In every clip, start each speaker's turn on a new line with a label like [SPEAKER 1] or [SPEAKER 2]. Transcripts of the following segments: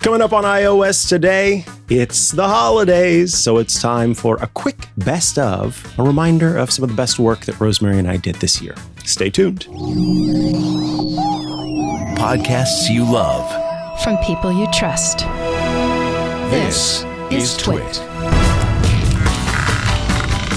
[SPEAKER 1] Coming up on iOS today, it's the holidays, so it's time for a quick best of, a reminder of some of the best work that Rosemary and I did this year. Stay tuned.
[SPEAKER 2] Podcasts you love.
[SPEAKER 3] From people you trust.
[SPEAKER 2] This is TWiT.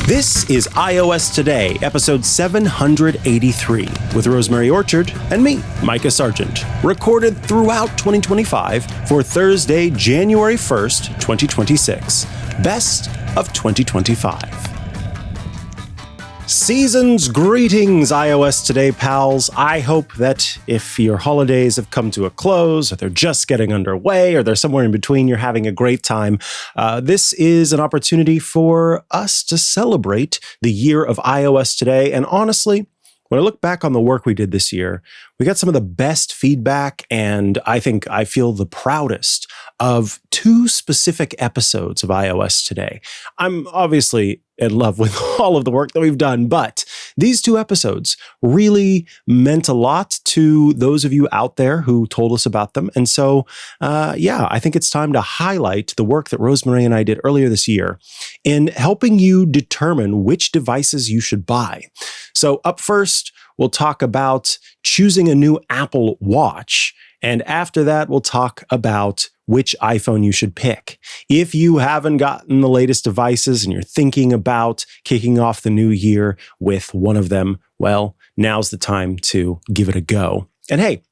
[SPEAKER 1] This is iOS Today, episode 783, with Rosemary Orchard and me, Mikah Sargent, recorded throughout 2025 for Thursday, January 1st, 2026. Best of 2025. Season's greetings, iOS Today pals. I hope that if your holidays have come to a close, or they're just getting underway, or they're somewhere in between, you're having a great time. This is an opportunity for us to celebrate the year of iOS Today. And honestly, when I look back on the work we did this year, we got some of the best feedback, and I think I feel the proudest of two specific episodes of iOS Today. I'm obviously in love with all of the work that we've done, but these two episodes really meant a lot to those of you out there who told us about them. And so, I think it's time to highlight the work that Rosemary and I did earlier this year in helping you determine which devices you should buy. So up first, we'll talk about choosing a new Apple Watch. And after that, we'll talk about which iPhone you should pick. If you haven't gotten the latest devices and you're thinking about kicking off the new year with one of them, well, now's the time to give it a go. And hey,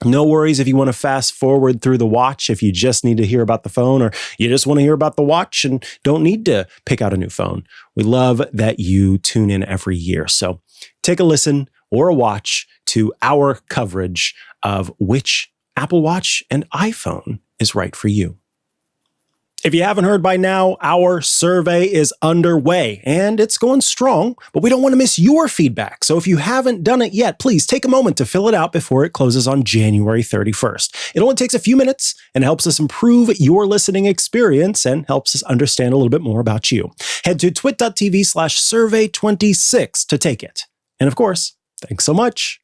[SPEAKER 1] no worries if you want to fast forward through the watch, if you just need to hear about the phone, or you just want to hear about the watch and don't need to pick out a new phone. We love that you tune in every year. So take a listen or a watch to our coverage of which Apple Watch and iPhone is right for you. If you haven't heard by now, our survey is underway and it's going strong, but we don't want to miss your feedback. So if you haven't done it yet, please take a moment to fill it out before it closes on January 31st. It only takes a few minutes and helps us improve your listening experience and helps us understand a little bit more about you. Head to twit.tv/survey26 to take it. And of course, thanks so much.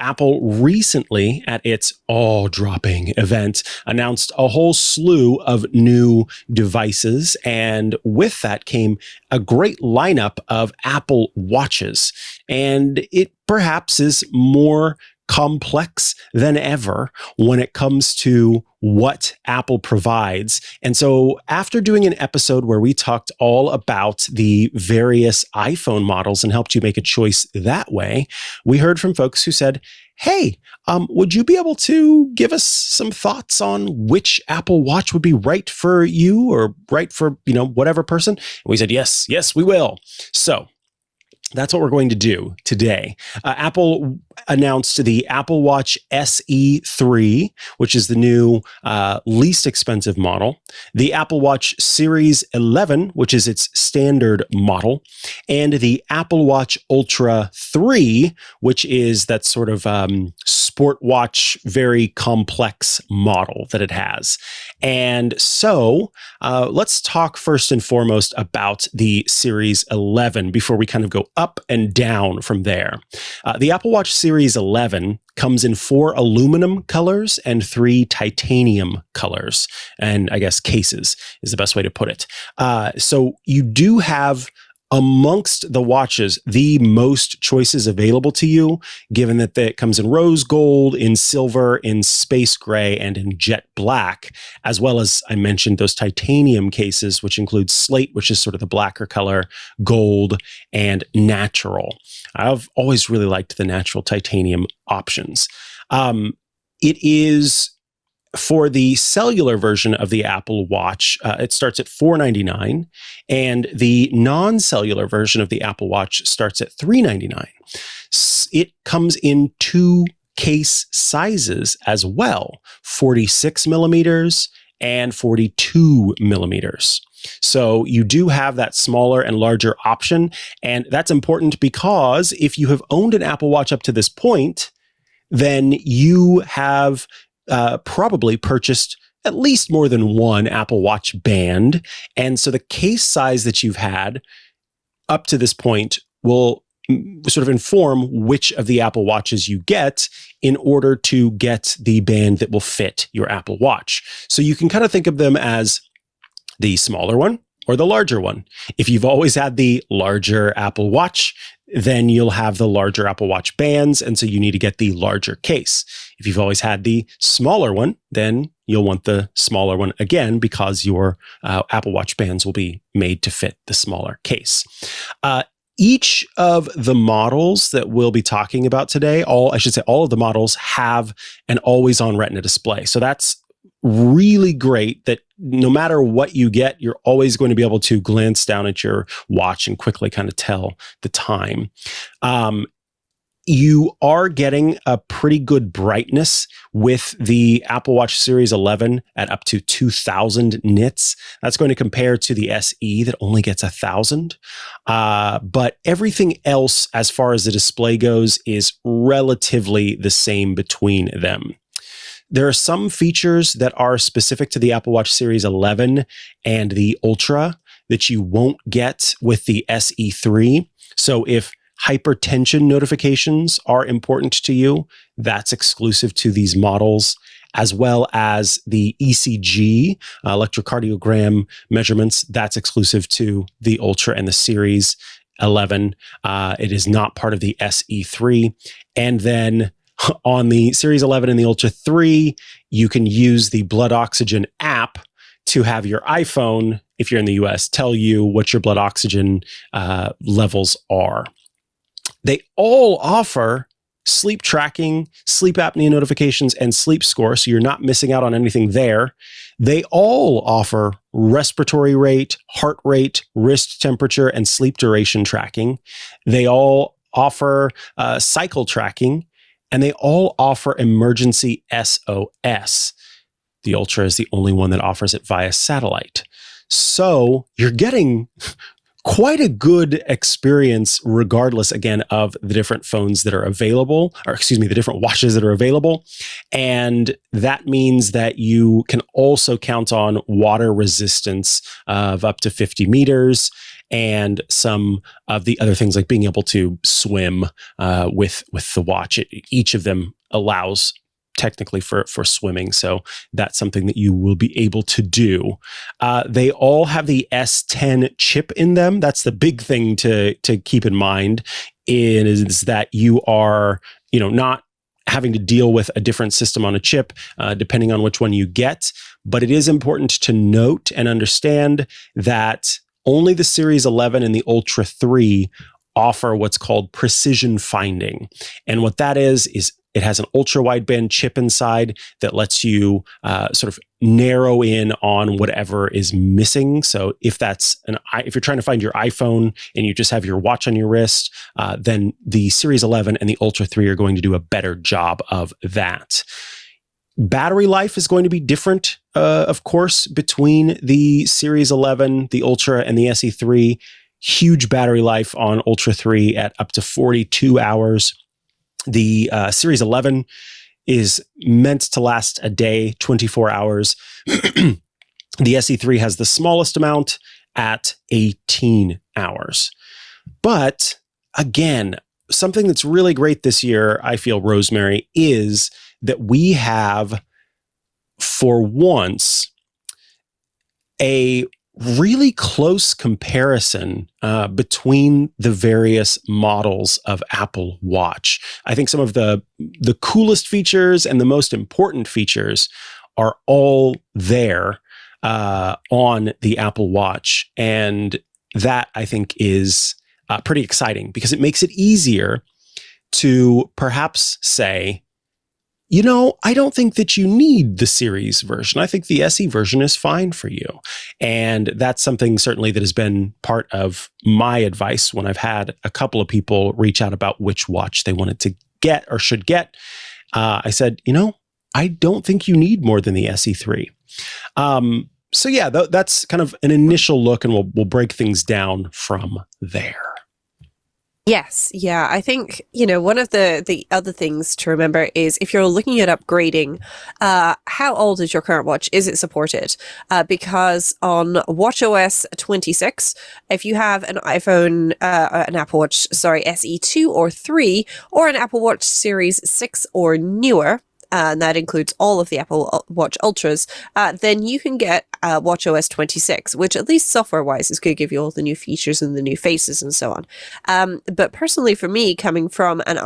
[SPEAKER 1] Apple recently, at its awe-dropping event, announced a whole slew of new devices, and with that came a great lineup of Apple Watches. And it perhaps is more complex than ever when it comes to what Apple provides. And so after doing an episode where we talked all about the various iPhone models and helped you make a choice that way, we heard from folks who said, hey, would you be able to give us some thoughts on which Apple Watch would be right for you or right for, whatever person? And we said, yes, we will. So that's what we're going to do today. Apple announced the Apple Watch SE 3, which is the new least expensive model, the Apple Watch Series 11, which is its standard model, and the Apple Watch Ultra 3, which is that sort of sport watch, very complex model that it has. And so let's talk first and foremost about the Series 11 before we kind of go up and down from there. The Apple Watch Series 11 comes in 4 aluminum colors and 3 titanium colors. And I guess cases is the best way to put it. So you do have, amongst the watches, the most choices available to you, given that it comes in rose gold, in silver, in space gray, and in jet black, as well as, I mentioned, those titanium cases, which include slate, which is sort of the blacker color, gold, and natural. I've always really liked the natural titanium options. It is, for the cellular version of the Apple Watch, it starts at $499, and the non-cellular version of the Apple Watch starts at $399. It comes in 2 case sizes as well, 46 millimeters and 42 millimeters. So you do have that smaller and larger option, and that's important because if you have owned an Apple Watch up to this point, then you have probably purchased at least more than one Apple Watch band. And so the case size that you've had up to this point will sort of inform which of the Apple Watches you get in order to get the band that will fit your Apple Watch. So you can kind of think of them as the smaller one or the larger one. If you've always had the larger Apple Watch, then you'll have the larger Apple Watch bands, and so you need to get the larger case. If you've always had the smaller one, then you'll want the smaller one again because your Apple Watch bands will be made to fit the smaller case. Each of the models that we'll be talking about today, all of the models have an always-on Retina display. So that's really great that no matter what you get, you're always going to be able to glance down at your watch and quickly kind of tell the time. You are getting a pretty good brightness with the Apple Watch Series 11 at up to 2000 nits. That's going to compare to the SE that only gets 1000. But everything else, as far as the display goes, is relatively the same between them. There are some features that are specific to the Apple Watch Series 11 and the Ultra that you won't get with the SE3. So if hypertension notifications are important to you, that's exclusive to these models, as well as the ECG, electrocardiogram measurements, that's exclusive to the Ultra and the Series 11. It is not part of the SE3. And then on the Series 11 and the Ultra 3, you can use the blood oxygen app to have your iPhone, if you're in the US, tell you what your blood oxygen levels are. They all offer sleep tracking, sleep apnea notifications, and sleep score, so you're not missing out on anything there. They all offer respiratory rate, heart rate, wrist temperature, and sleep duration tracking. They all offer cycle tracking, and they all offer emergency SOS. The Ultra is the only one that offers it via satellite. So you're getting quite a good experience regardless, again, of the different phones that are available, the different watches that are available. And that means that you can also count on water resistance of up to 50 meters and some of the other things like being able to swim with the watch. Each of them allows technically for swimming. So that's something that you will be able to do. They all have the S10 chip in them. That's the big thing to keep in mind is that you are, not having to deal with a different system on a chip, depending on which one you get. But it is important to note and understand that only the Series 11 and the Ultra 3 offer what's called precision finding. And what that is it has an ultra wideband chip inside that lets you sort of narrow in on whatever is missing. So if you're trying to find your iPhone and you just have your watch on your wrist, then the Series 11 and the Ultra 3 are going to do a better job of that. Battery life is going to be different, of course, between the Series 11, the Ultra, and the SE3. Huge battery life on Ultra 3 at up to 42 hours. The Series 11 is meant to last a day, 24 hours. The SE3 has the smallest amount at 18 hours. But again, something that's really great this year, I feel, Rosemary, is that we have, for once, a really close comparison between the various models of Apple Watch. I think some of the coolest features and the most important features are all there on the Apple Watch. And that, I think, is pretty exciting because it makes it easier to perhaps say, I don't think that you need the series version. I think the SE version is fine for you. And that's something certainly that has been part of my advice when I've had a couple of people reach out about which watch they wanted to get or should get. I said, I don't think you need more than the SE3. So yeah, that's kind of an initial look, and we'll break things down from there.
[SPEAKER 4] Yes, yeah. I think, one of the other things to remember is if you're looking at upgrading, how old is your current watch? Is it supported? Because on watchOS 26, if you have an an Apple Watch, SE2 or 3, or an Apple Watch Series 6 or newer, and that includes all of the Apple Watch Ultras, then you can get watchOS 26, which at least software-wise is going to give you all the new features and the new faces and so on. But personally, for me, coming from an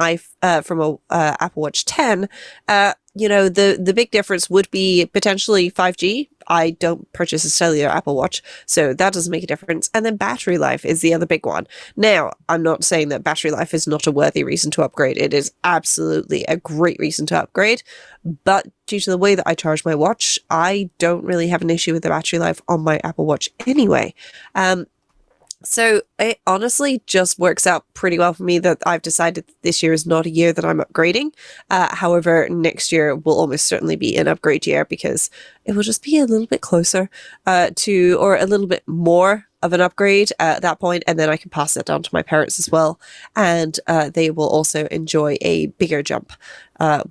[SPEAKER 4] Apple Watch 10, the big difference would be potentially 5G. I don't purchase a cellular Apple Watch, so that doesn't make a difference. And then battery life is the other big one. Now, I'm not saying that battery life is not a worthy reason to upgrade. It is absolutely a great reason to upgrade. But due to the way that I charge my watch, I don't really have an issue with the battery life on my Apple Watch anyway. So it honestly just works out pretty well for me that I've decided this year is not a year that I'm upgrading. However, next year will almost certainly be an upgrade year because it will just be a little bit closer or a little bit more of an upgrade at that point, and then I can pass it down to my parents as well, and they will also enjoy a bigger jump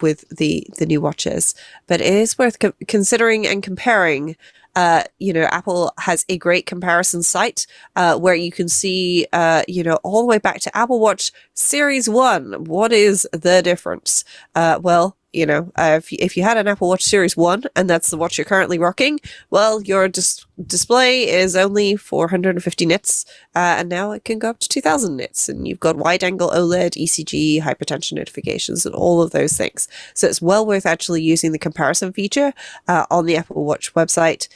[SPEAKER 4] with the new watches. But it is worth considering and comparing. Apple has a great comparison site where you can see, all the way back to Apple Watch Series 1. What is the difference? If you had an Apple Watch Series 1 and that's the watch you're currently rocking, well, your display is only 450 nits, and now it can go up to 2000 nits, and you've got wide-angle OLED, ECG, hypertension notifications, and all of those things. So it's well worth actually using the comparison feature on the Apple Watch website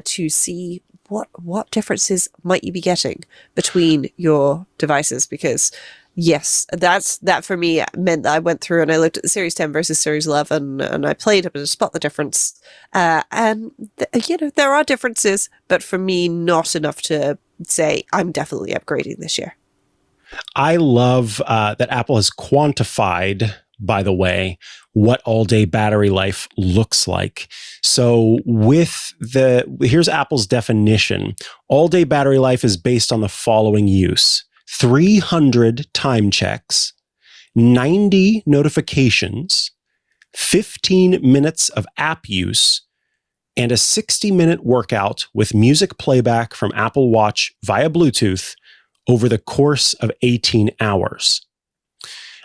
[SPEAKER 4] to see what differences might you be getting between your devices, because yes, that for me meant that I went through and I looked at the Series 10 versus Series 11 and I played up to spot the difference. There are differences, but for me, not enough to say I'm definitely upgrading this year.
[SPEAKER 1] I love that Apple has quantified, by the way, what all-day battery life looks like. So here's Apple's definition. All-day battery life is based on the following use: 300 time checks, 90 notifications, 15 minutes of app use, and a 60-minute workout with music playback from Apple Watch via Bluetooth over the course of 18 hours.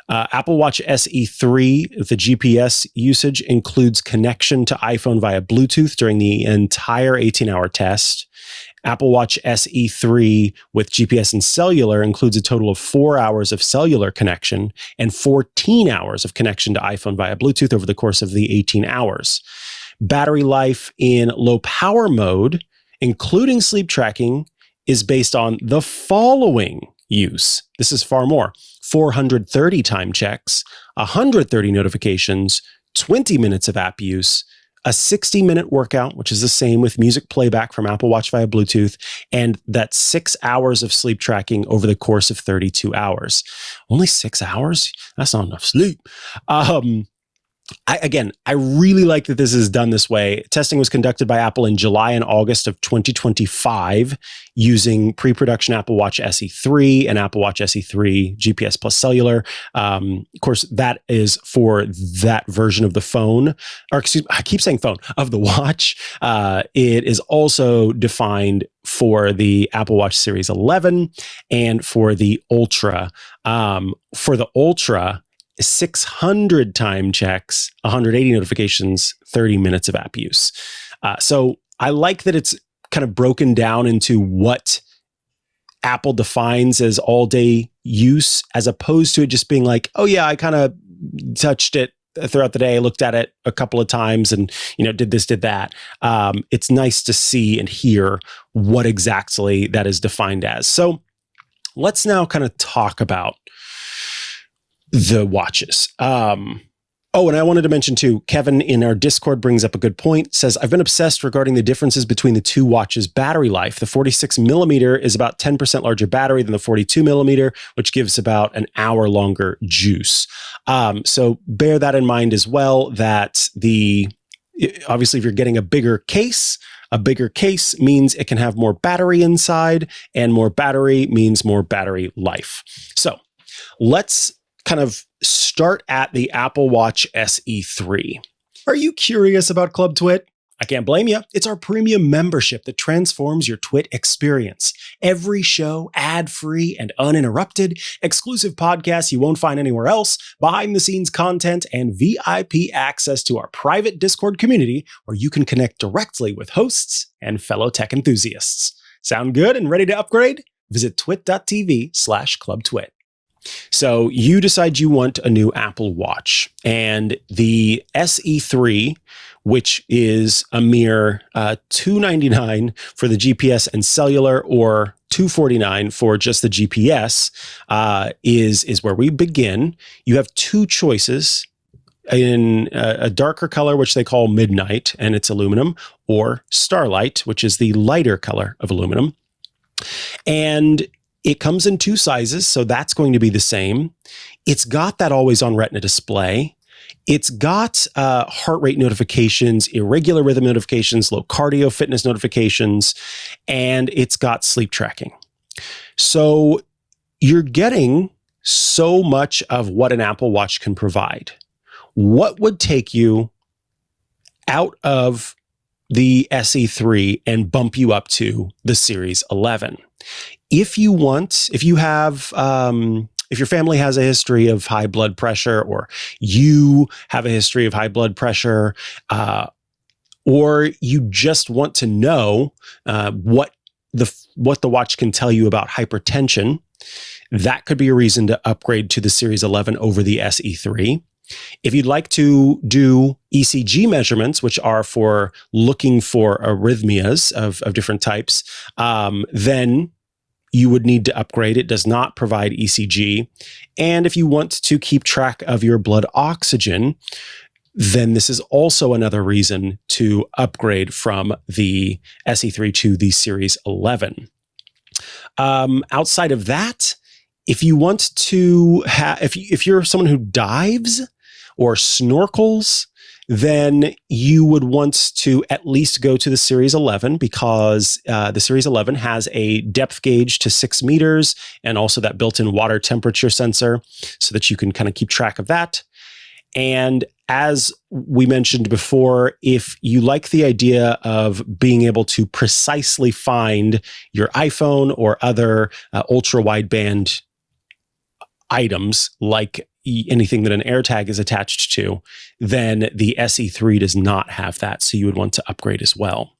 [SPEAKER 1] Apple Watch SE3, the GPS usage includes connection to iPhone via Bluetooth during the entire 18-hour test. Apple Watch SE3 with GPS and cellular includes a total of 4 hours of cellular connection and 14 hours of connection to iPhone via Bluetooth over the course of the 18 hours. Battery life in low power mode, including sleep tracking, is based on the following use. This is far more: 430 time checks, 130 notifications, 20 minutes of app use, a 60-minute workout, which is the same with music playback from Apple Watch via Bluetooth, and that 6 hours of sleep tracking over the course of 32 hours. Only 6 hours? That's not enough sleep. I really like that this is done this way. Testing was conducted by Apple in July and August of 2025 using pre-production Apple Watch SE3 and Apple Watch SE3 GPS plus cellular. Of course, that is for that version of the phone, or excuse me, I keep saying phone, of the watch. It is also defined for the Apple Watch Series 11 and for the Ultra. For the Ultra, 600 time checks, 180 notifications, 30 minutes of app use. So I like that it's kind of broken down into what Apple defines as all day use, as opposed to it just being like, oh yeah, I kind of touched it throughout the day, looked at it a couple of times and, did this, did that. It's nice to see and hear what exactly that is defined as. So let's now kind of talk about the watches. And I wanted to mention too, Kevin in our Discord brings up a good point, says, I've been obsessed regarding the differences between the two watches' battery life. The 46 millimeter is about 10% larger battery than the 42 millimeter, which gives about an hour longer juice. So bear that in mind as well, that obviously if you're getting a bigger case means it can have more battery inside, and more battery means more battery life. So let's kind of start at the Apple Watch SE3. Are you curious about Club TWiT? I can't blame you. It's our premium membership that transforms your TWiT experience. Every show, ad-free and uninterrupted, exclusive podcasts you won't find anywhere else, behind-the-scenes content, and VIP access to our private Discord community where you can connect directly with hosts and fellow tech enthusiasts. Sound good and ready to upgrade? Visit twit.tv/clubtwit. So you decide you want a new Apple Watch, and the SE3, which is a mere $299 for the GPS and cellular, or $249 for just the GPS, is where we begin. You have two choices in a darker color, which they call midnight, and it's aluminum, or starlight, which is the lighter color of aluminum. And it comes in two sizes, so that's going to be the same. It's got that always-on Retina display. It's got heart rate notifications, irregular rhythm notifications, low cardio fitness notifications, and it's got sleep tracking. So you're getting so much of what an Apple Watch can provide. What would take you out of the SE3 and bump you up to the Series 11? If your family has a history of high blood pressure, or you have a history of high blood pressure, or you just want to know what the watch can tell you about hypertension, that could be a reason to upgrade to the Series 11 over the SE3. If you'd like to do ECG measurements, which are for looking for arrhythmias of different types, then you would need to upgrade. It does not provide ECG. And if you want to keep track of your blood oxygen, then this is also another reason to upgrade from the SE3 to the Series 11. Outside of that, if you want to if you're someone who dives or snorkels, then you would want to at least go to the Series 11, because the Series 11 has a depth gauge to 6 meters and also that built-in water temperature sensor, so that you can kind of keep track of that. And as we mentioned before, if you like the idea of being able to precisely find your iPhone or other ultra-wideband items, like anything that an AirTag is attached to, then the SE3 does not have that. So you would want to upgrade as well.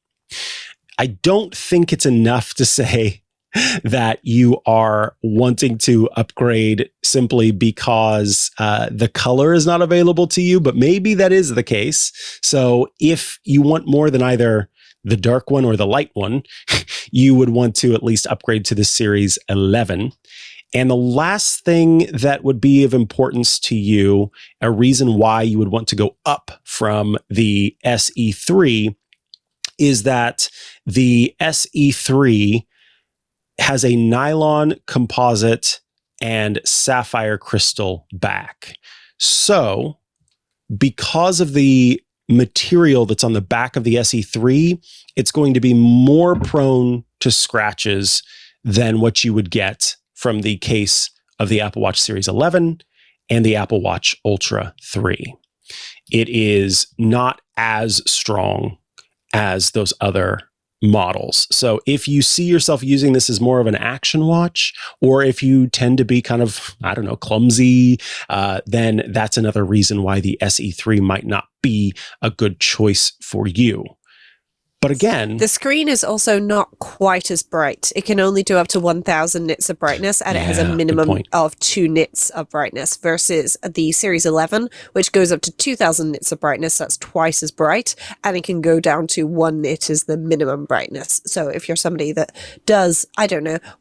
[SPEAKER 1] I don't think it's enough to say that you are wanting to upgrade simply because the color is not available to you, but maybe that is the case. So if you want more than either the dark one or the light one, you would want to at least upgrade to the Series 11. And the last thing that would be of importance to you, a reason why you would want to go up from the SE3, is that the SE3 has a nylon composite and sapphire crystal back. So because of the material that's on the back of the SE3, it's going to be more prone to scratches than what you would get from the case of the Apple Watch Series 11 and the Apple Watch Ultra 3. It is not as strong as those other models. So if you see yourself using this as more of an action watch, or if you tend to be kind of, clumsy, then that's another reason why the SE3 might not be a good choice for you. But again,
[SPEAKER 4] the screen is also not quite as bright. It can only do up to 1,000 nits of brightness, and it has a minimum of 2 nits of brightness, versus the Series 11, which goes up to 2,000 nits of brightness. That's twice as bright, and it can go down to 1 nit as the minimum brightness. So if you're somebody that does,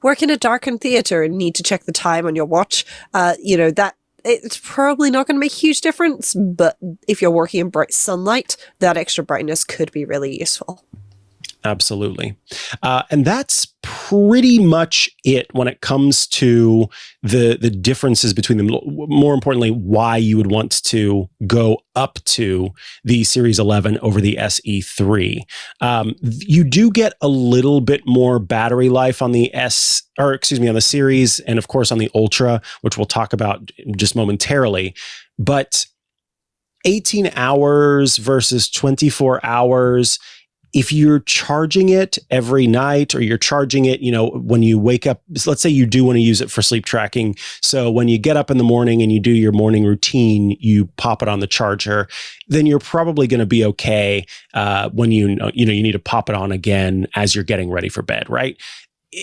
[SPEAKER 4] work in a darkened theater and need to check the time on your watch, that it's probably not going to make a huge difference. But if you're working in bright sunlight, that extra brightness could be really useful.
[SPEAKER 1] Absolutely. And that's pretty much it when it comes to the differences between them. More importantly, why you would want to go up to the Series 11 over the SE3. You do get a little bit more battery life on the on the Series, and of course on the Ultra, which we'll talk about just momentarily. But 18 hours versus 24 hours, if you're charging it every night, or you're charging it, when you wake up, let's say you do want to use it for sleep tracking. So when you get up in the morning and you do your morning routine, you pop it on the charger, then you're probably going to be okay when you need to pop it on again as you're getting ready for bed, right?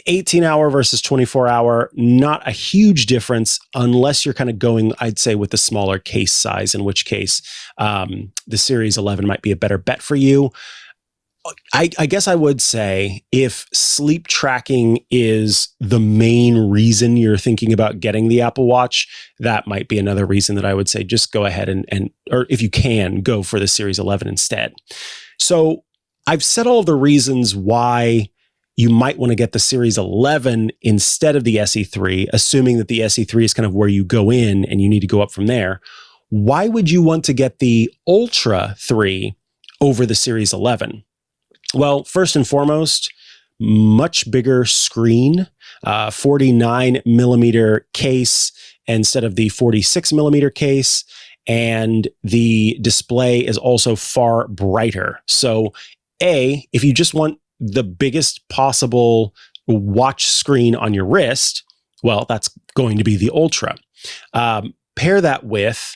[SPEAKER 1] 18-hour versus 24-hour, not a huge difference unless you're kind of going, I'd say, with the smaller case size, in which case the Series 11 might be a better bet for you. I guess I would say if sleep tracking is the main reason you're thinking about getting the Apple Watch, that might be another reason that I would say just go ahead or if you can, go for the Series 11 instead. So I've said all of the reasons why you might want to get the Series 11 instead of the SE3, assuming that the SE3 is kind of where you go in and you need to go up from there. Why would you want to get the Ultra 3 over the Series 11? Well, first and foremost, much bigger screen, 49 millimeter case instead of the 46 millimeter case. And the display is also far brighter. So if you just want the biggest possible watch screen on your wrist, well, that's going to be the Ultra. Pair that with,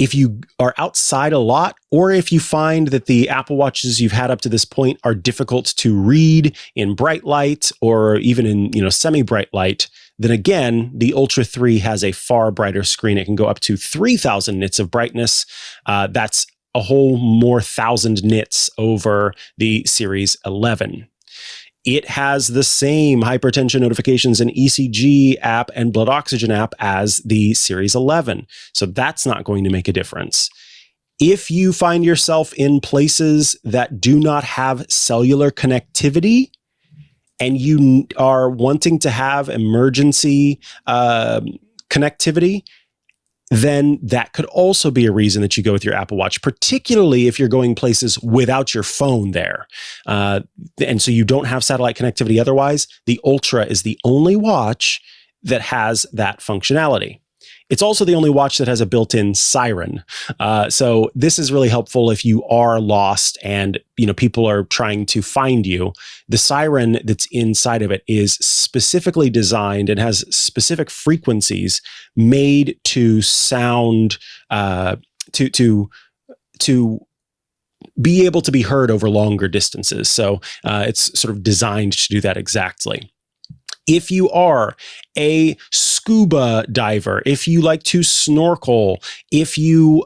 [SPEAKER 1] if you are outside a lot, or if you find that the Apple Watches you've had up to this point are difficult to read in bright light or even in semi-bright light, then again, the Ultra 3 has a far brighter screen. It can go up to 3,000 nits of brightness. That's a whole more 1,000 nits over the Series 11. It has the same hypertension notifications and ECG app and blood oxygen app as the Series 11. So that's not going to make a difference. If you find yourself in places that do not have cellular connectivity and you are wanting to have emergency connectivity, then that could also be a reason that you go with your Apple Watch, particularly if you're going places without your phone there. And so you don't have satellite connectivity otherwise. The Ultra is the only watch that has that functionality. It's also the only watch that has a built-in siren. So this is really helpful if you are lost and people are trying to find you. The siren that's inside of it is specifically designed and has specific frequencies made to sound to be able to be heard over longer distances. So it's sort of designed to do that exactly. If you are a scuba diver, if you like to snorkel, if you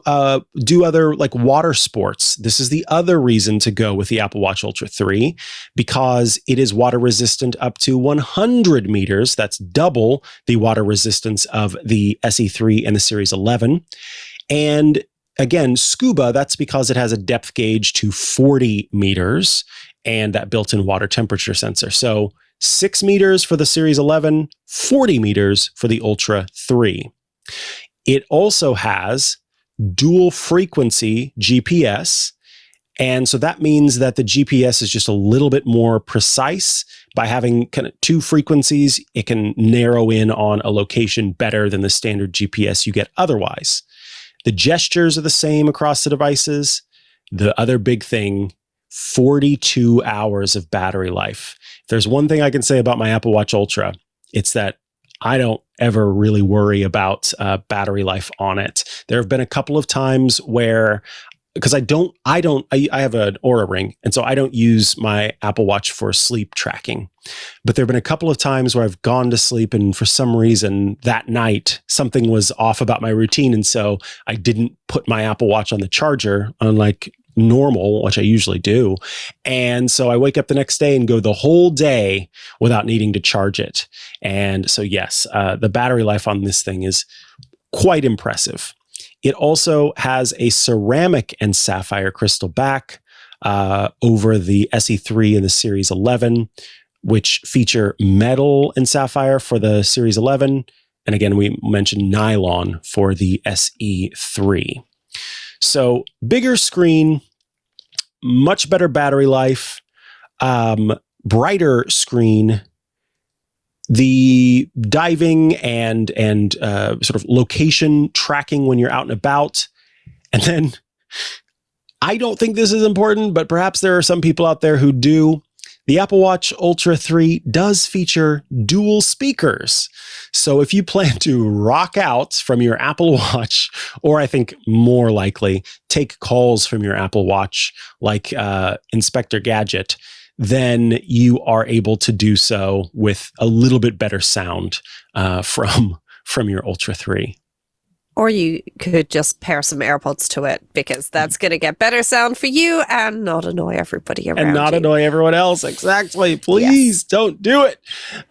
[SPEAKER 1] do other like water sports, this is the other reason to go with the Apple Watch Ultra 3, because it is water resistant up to 100 meters. That's double the water resistance of the SE3 and the Series 11. And again, scuba, that's because it has a depth gauge to 40 meters and that built-in water temperature sensor. So 6 meters for the Series 11, 40 meters for the Ultra 3. It also has dual frequency GPS. And so that means that the GPS is just a little bit more precise. By having kind of two frequencies, it can narrow in on a location better than the standard GPS you get otherwise. The gestures are the same across the devices. The other big thing, 42 hours of battery life. If there's one thing I can say about my Apple Watch Ultra, it's that I don't ever really worry about battery life on it. There have been a couple of times where, because I have an Oura Ring, and so I don't use my Apple Watch for sleep tracking. But there have been a couple of times where I've gone to sleep and for some reason that night something was off about my routine, and so I didn't put my Apple Watch on the charger, unlike normal, which I usually do. And so I wake up the next day and go the whole day without needing to charge it. And so yes, the battery life on this thing is quite impressive. It also has a ceramic and sapphire crystal back. over the SE3 and the Series 11, which feature metal and sapphire for the Series 11. And again, we mentioned nylon for the SE3. So bigger screen, much better battery life, brighter screen. The diving and sort of location tracking when you're out and about. And then, I don't think this is important, but perhaps there are some people out there who do. The Apple Watch Ultra 3 does feature dual speakers. So if you plan to rock out from your Apple Watch, or I think more likely, take calls from your Apple Watch like Inspector Gadget, then you are able to do so with a little bit better sound from your Ultra 3.
[SPEAKER 4] Or you could just pair some AirPods to it, because that's going to get better sound for you and not annoy everybody around you.
[SPEAKER 1] And not annoy everyone else. Exactly. Please don't do it.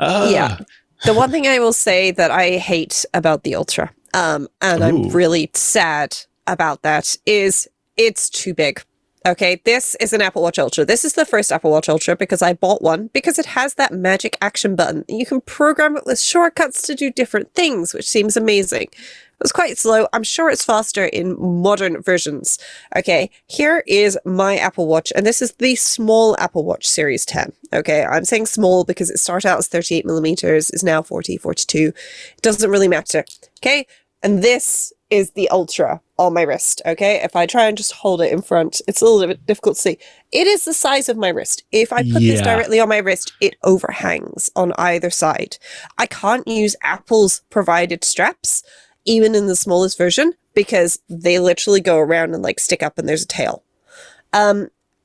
[SPEAKER 4] Yeah. The one thing I will say that I hate about the Ultra, and I'm really sad about that, is it's too big. Okay, this is an Apple Watch Ultra. This is the first Apple Watch Ultra because I bought one because it has that magic action button. You can program it with shortcuts to do different things, which seems amazing. It was quite slow. I'm sure it's faster in modern versions. Okay, here is my Apple Watch, and this is the small Apple Watch Series 10. Okay, I'm saying small because it started out as 38 millimeters, is now 40, 42. It doesn't really matter. Okay, and this is the Ultra on my wrist, okay? If I try and just hold it in front, it's a little bit difficult to see. It is the size of my wrist. If I put this directly on my wrist, it overhangs on either side. I can't use Apple's provided straps, even in the smallest version, because they literally go around and like stick up and there's a tail.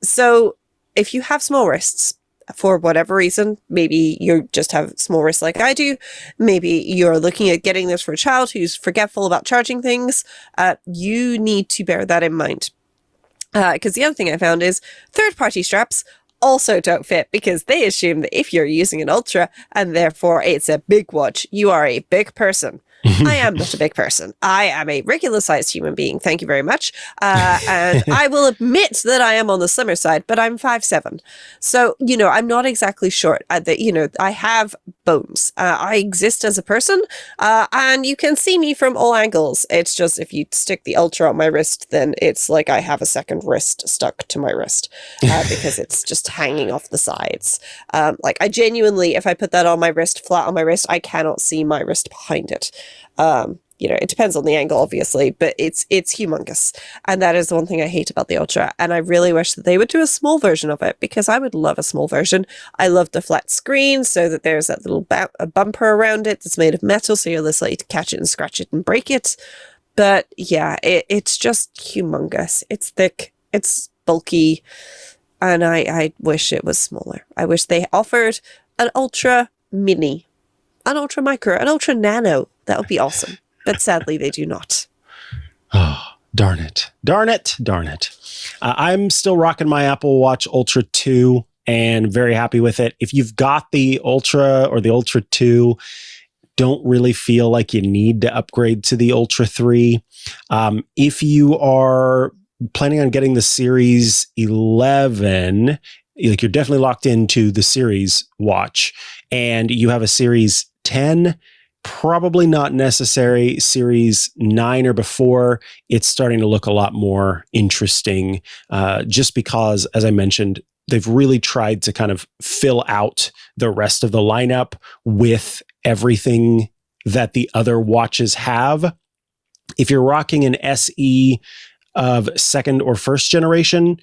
[SPEAKER 4] So if you have small wrists, for whatever reason, maybe you just have small wrists like I do, maybe you're looking at getting this for a child who's forgetful about charging things, you need to bear that in mind. Because the other thing I found is third-party straps also don't fit, because they assume that if you're using an Ultra and therefore it's a big watch, you are a big person. I am not a big person. I am a regular-sized human being. Thank you very much. And I will admit that I am on the slimmer side, but I'm 5'7". So, I'm not exactly short. I have bones. I exist as a person, and you can see me from all angles. It's just if you stick the Ultra on my wrist, then it's like I have a second wrist stuck to my wrist because it's just hanging off the sides. I genuinely, if I put that on my wrist, flat on my wrist, I cannot see my wrist behind it. It depends on the angle, obviously, but it's humongous. And that is the one thing I hate about the Ultra. And I really wish that they would do a small version of it, because I would love a small version. I love the flat screen so that there's that little bumper around it that's made of metal, so you're less likely to catch it and scratch it and break it. But yeah, it's just humongous. It's thick, it's bulky, and I wish it was smaller. I wish they offered an Ultra Mini, an Ultra Micro, an Ultra Nano. That would be awesome. But sadly, they do not.
[SPEAKER 1] Oh, darn it. Darn it. Darn it. I'm still rocking my Apple Watch Ultra 2 and very happy with it. If you've got the Ultra or the Ultra 2, don't really feel like you need to upgrade to the Ultra 3. If you are planning on getting the Series 11, you're definitely locked into the Series watch, and you have a Series 10, probably not necessary. Series 9 or before, it's starting to look a lot more interesting, just because, as I mentioned, they've really tried to kind of fill out the rest of the lineup with everything that the other watches have. If you're rocking an SE of second or first generation,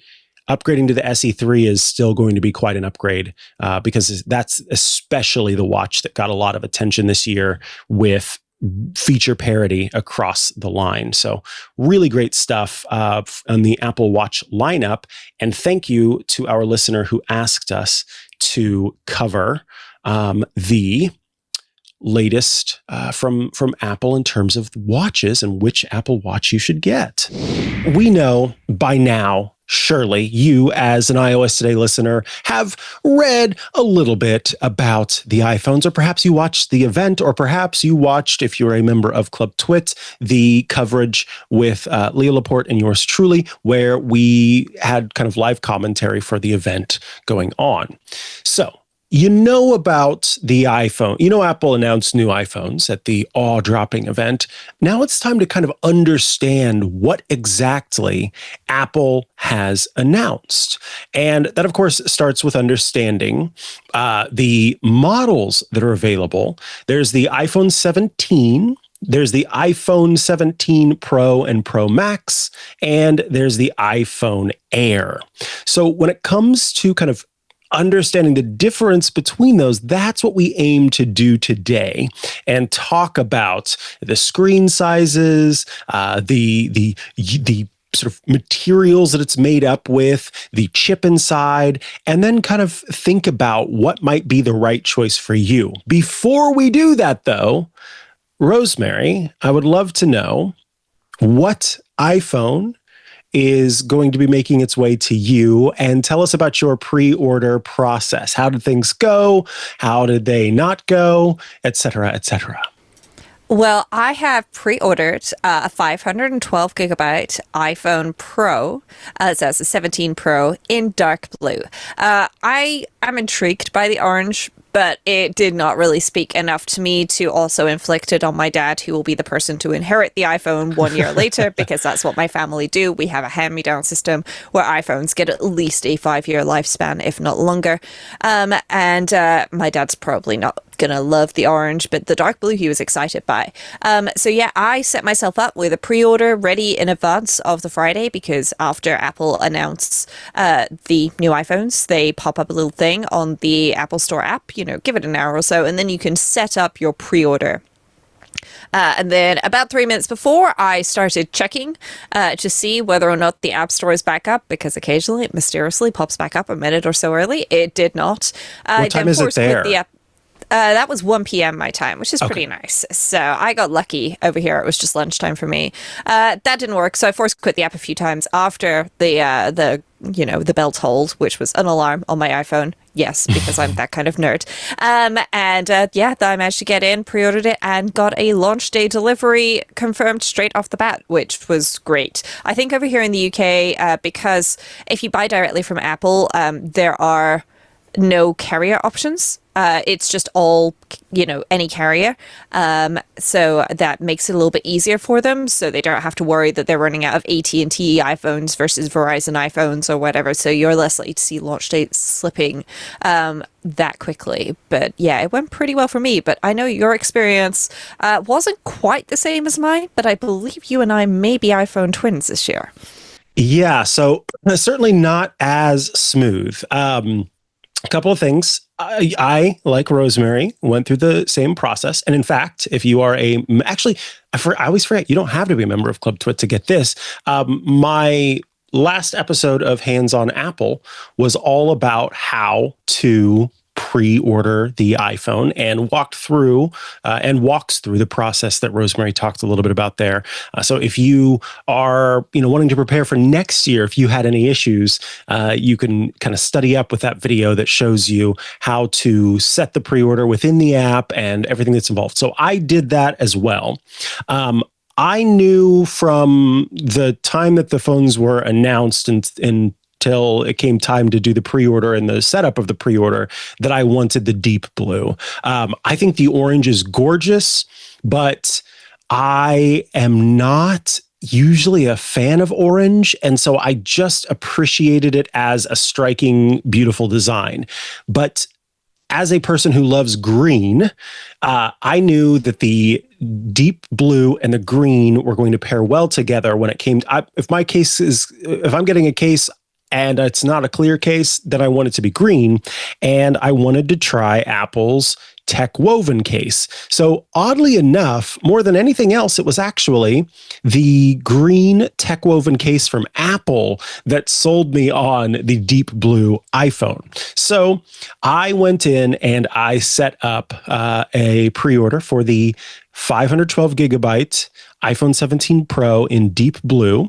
[SPEAKER 1] upgrading to the SE3 is still going to be quite an upgrade, because that's especially the watch that got a lot of attention this year with feature parity across the line. So really great stuff on the Apple Watch lineup. And thank you to our listener who asked us to cover the latest from Apple in terms of watches and which Apple Watch you should get. We know by now surely you, as an iOS Today listener, have read a little bit about the iPhones, or perhaps you watched the event, or perhaps you watched, if you're a member of Club TWiT, the coverage with Leo Laporte and yours truly, where we had kind of live commentary for the event going on. So, you know about the iPhone. You know, Apple announced new iPhones at the awe-dropping event. Now it's time to kind of understand what exactly Apple has announced. And that, of course, starts with understanding the models that are available. There's the iPhone 17, there's the iPhone 17 Pro and Pro Max, and there's the iPhone Air. So when it comes to kind of understanding the difference between those, that's what we aim to do today, and talk about the screen sizes, the sort of materials that it's made up with, the chip inside, and then kind of think about what might be the right choice for you. Before we do that, though, Rosemary, I would love to know what iPhone is going to be making its way to you, and tell us about your pre-order process. How did things go? How did they not go? Et cetera, et cetera.
[SPEAKER 5] Well, I have pre-ordered a 512 gigabyte iPhone Pro, so that's a 17 Pro in dark blue. I am intrigued by the orange, but it did not really speak enough to me to also inflict it on my dad, who will be the person to inherit the iPhone 1 year later, because that's what my family do. We have a hand-me-down system where iPhones get at least a 5-year lifespan, if not longer. And my dad's probably not gonna love the orange, but the dark blue he was excited by. So yeah, I set myself up with a pre-order ready in advance of the Friday, because after Apple announced the new iPhones, they pop up a little thing on the Apple Store app, give it an hour or so, and then you can set up your pre-order. And then about 3 minutes before, I started checking to see whether or not the App Store is back up, because occasionally it mysteriously pops back up a minute or so early. It did not.
[SPEAKER 1] What time is it there?
[SPEAKER 5] That was 1 p.m. my time, which is pretty nice. So I got lucky over here. It was just lunchtime for me. That didn't work, so I forced quit the app a few times after the bell tolled, which was an alarm on my iPhone. Yes, because I'm that kind of nerd. I managed to get in, pre-ordered it, and got a launch day delivery confirmed straight off the bat, which was great. I think over here in the UK, because if you buy directly from Apple, there are no carrier options. It's just all, any carrier. So that makes it a little bit easier for them. So they don't have to worry that they're running out of AT&T iPhones versus Verizon iPhones or whatever. So you're less likely to see launch dates slipping that quickly. But yeah, it went pretty well for me. But I know your experience wasn't quite the same as mine, but I believe you and I may be iPhone twins this year.
[SPEAKER 1] Yeah, so certainly not as smooth. A couple of things. I, like Rosemary, went through the same process. And in fact, if you are I always forget, you don't have to be a member of Club TWiT to get this. My last episode of Hands on Apple was all about how to pre-order the iPhone, and walks through the process that Rosemary talked a little bit about there. So if you are, wanting to prepare for next year, if you had any issues, you can kind of study up with that video that shows you how to set the pre-order within the app and everything that's involved. So I did that as well. I knew from the time that the phones were announced until it came time to do the pre-order and the setup of the pre-order that I wanted the deep blue. I think the orange is gorgeous, but I am not usually a fan of orange, and so I just appreciated it as a striking, beautiful design. But as a person who loves green, I knew that the deep blue and the green were going to pair well together when it came to, if I'm getting a case and it's not a clear case, then I want it to be green. And I wanted to try Apple's tech woven case. So oddly enough, more than anything else, it was actually the green tech woven case from Apple that sold me on the deep blue iPhone. So I went in and I set up a pre-order for the 512 gigabyte iPhone 17 Pro in deep blue.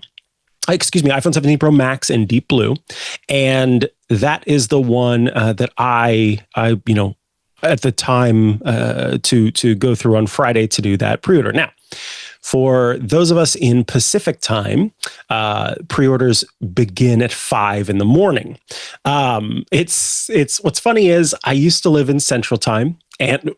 [SPEAKER 1] iPhone 17 Pro Max in deep blue. And that is the one that I at the time to go through on Friday to do that pre-order. Now, for those of us in Pacific time, pre-orders begin at 5 in the morning. It's what's funny is I used to live in Central Time, and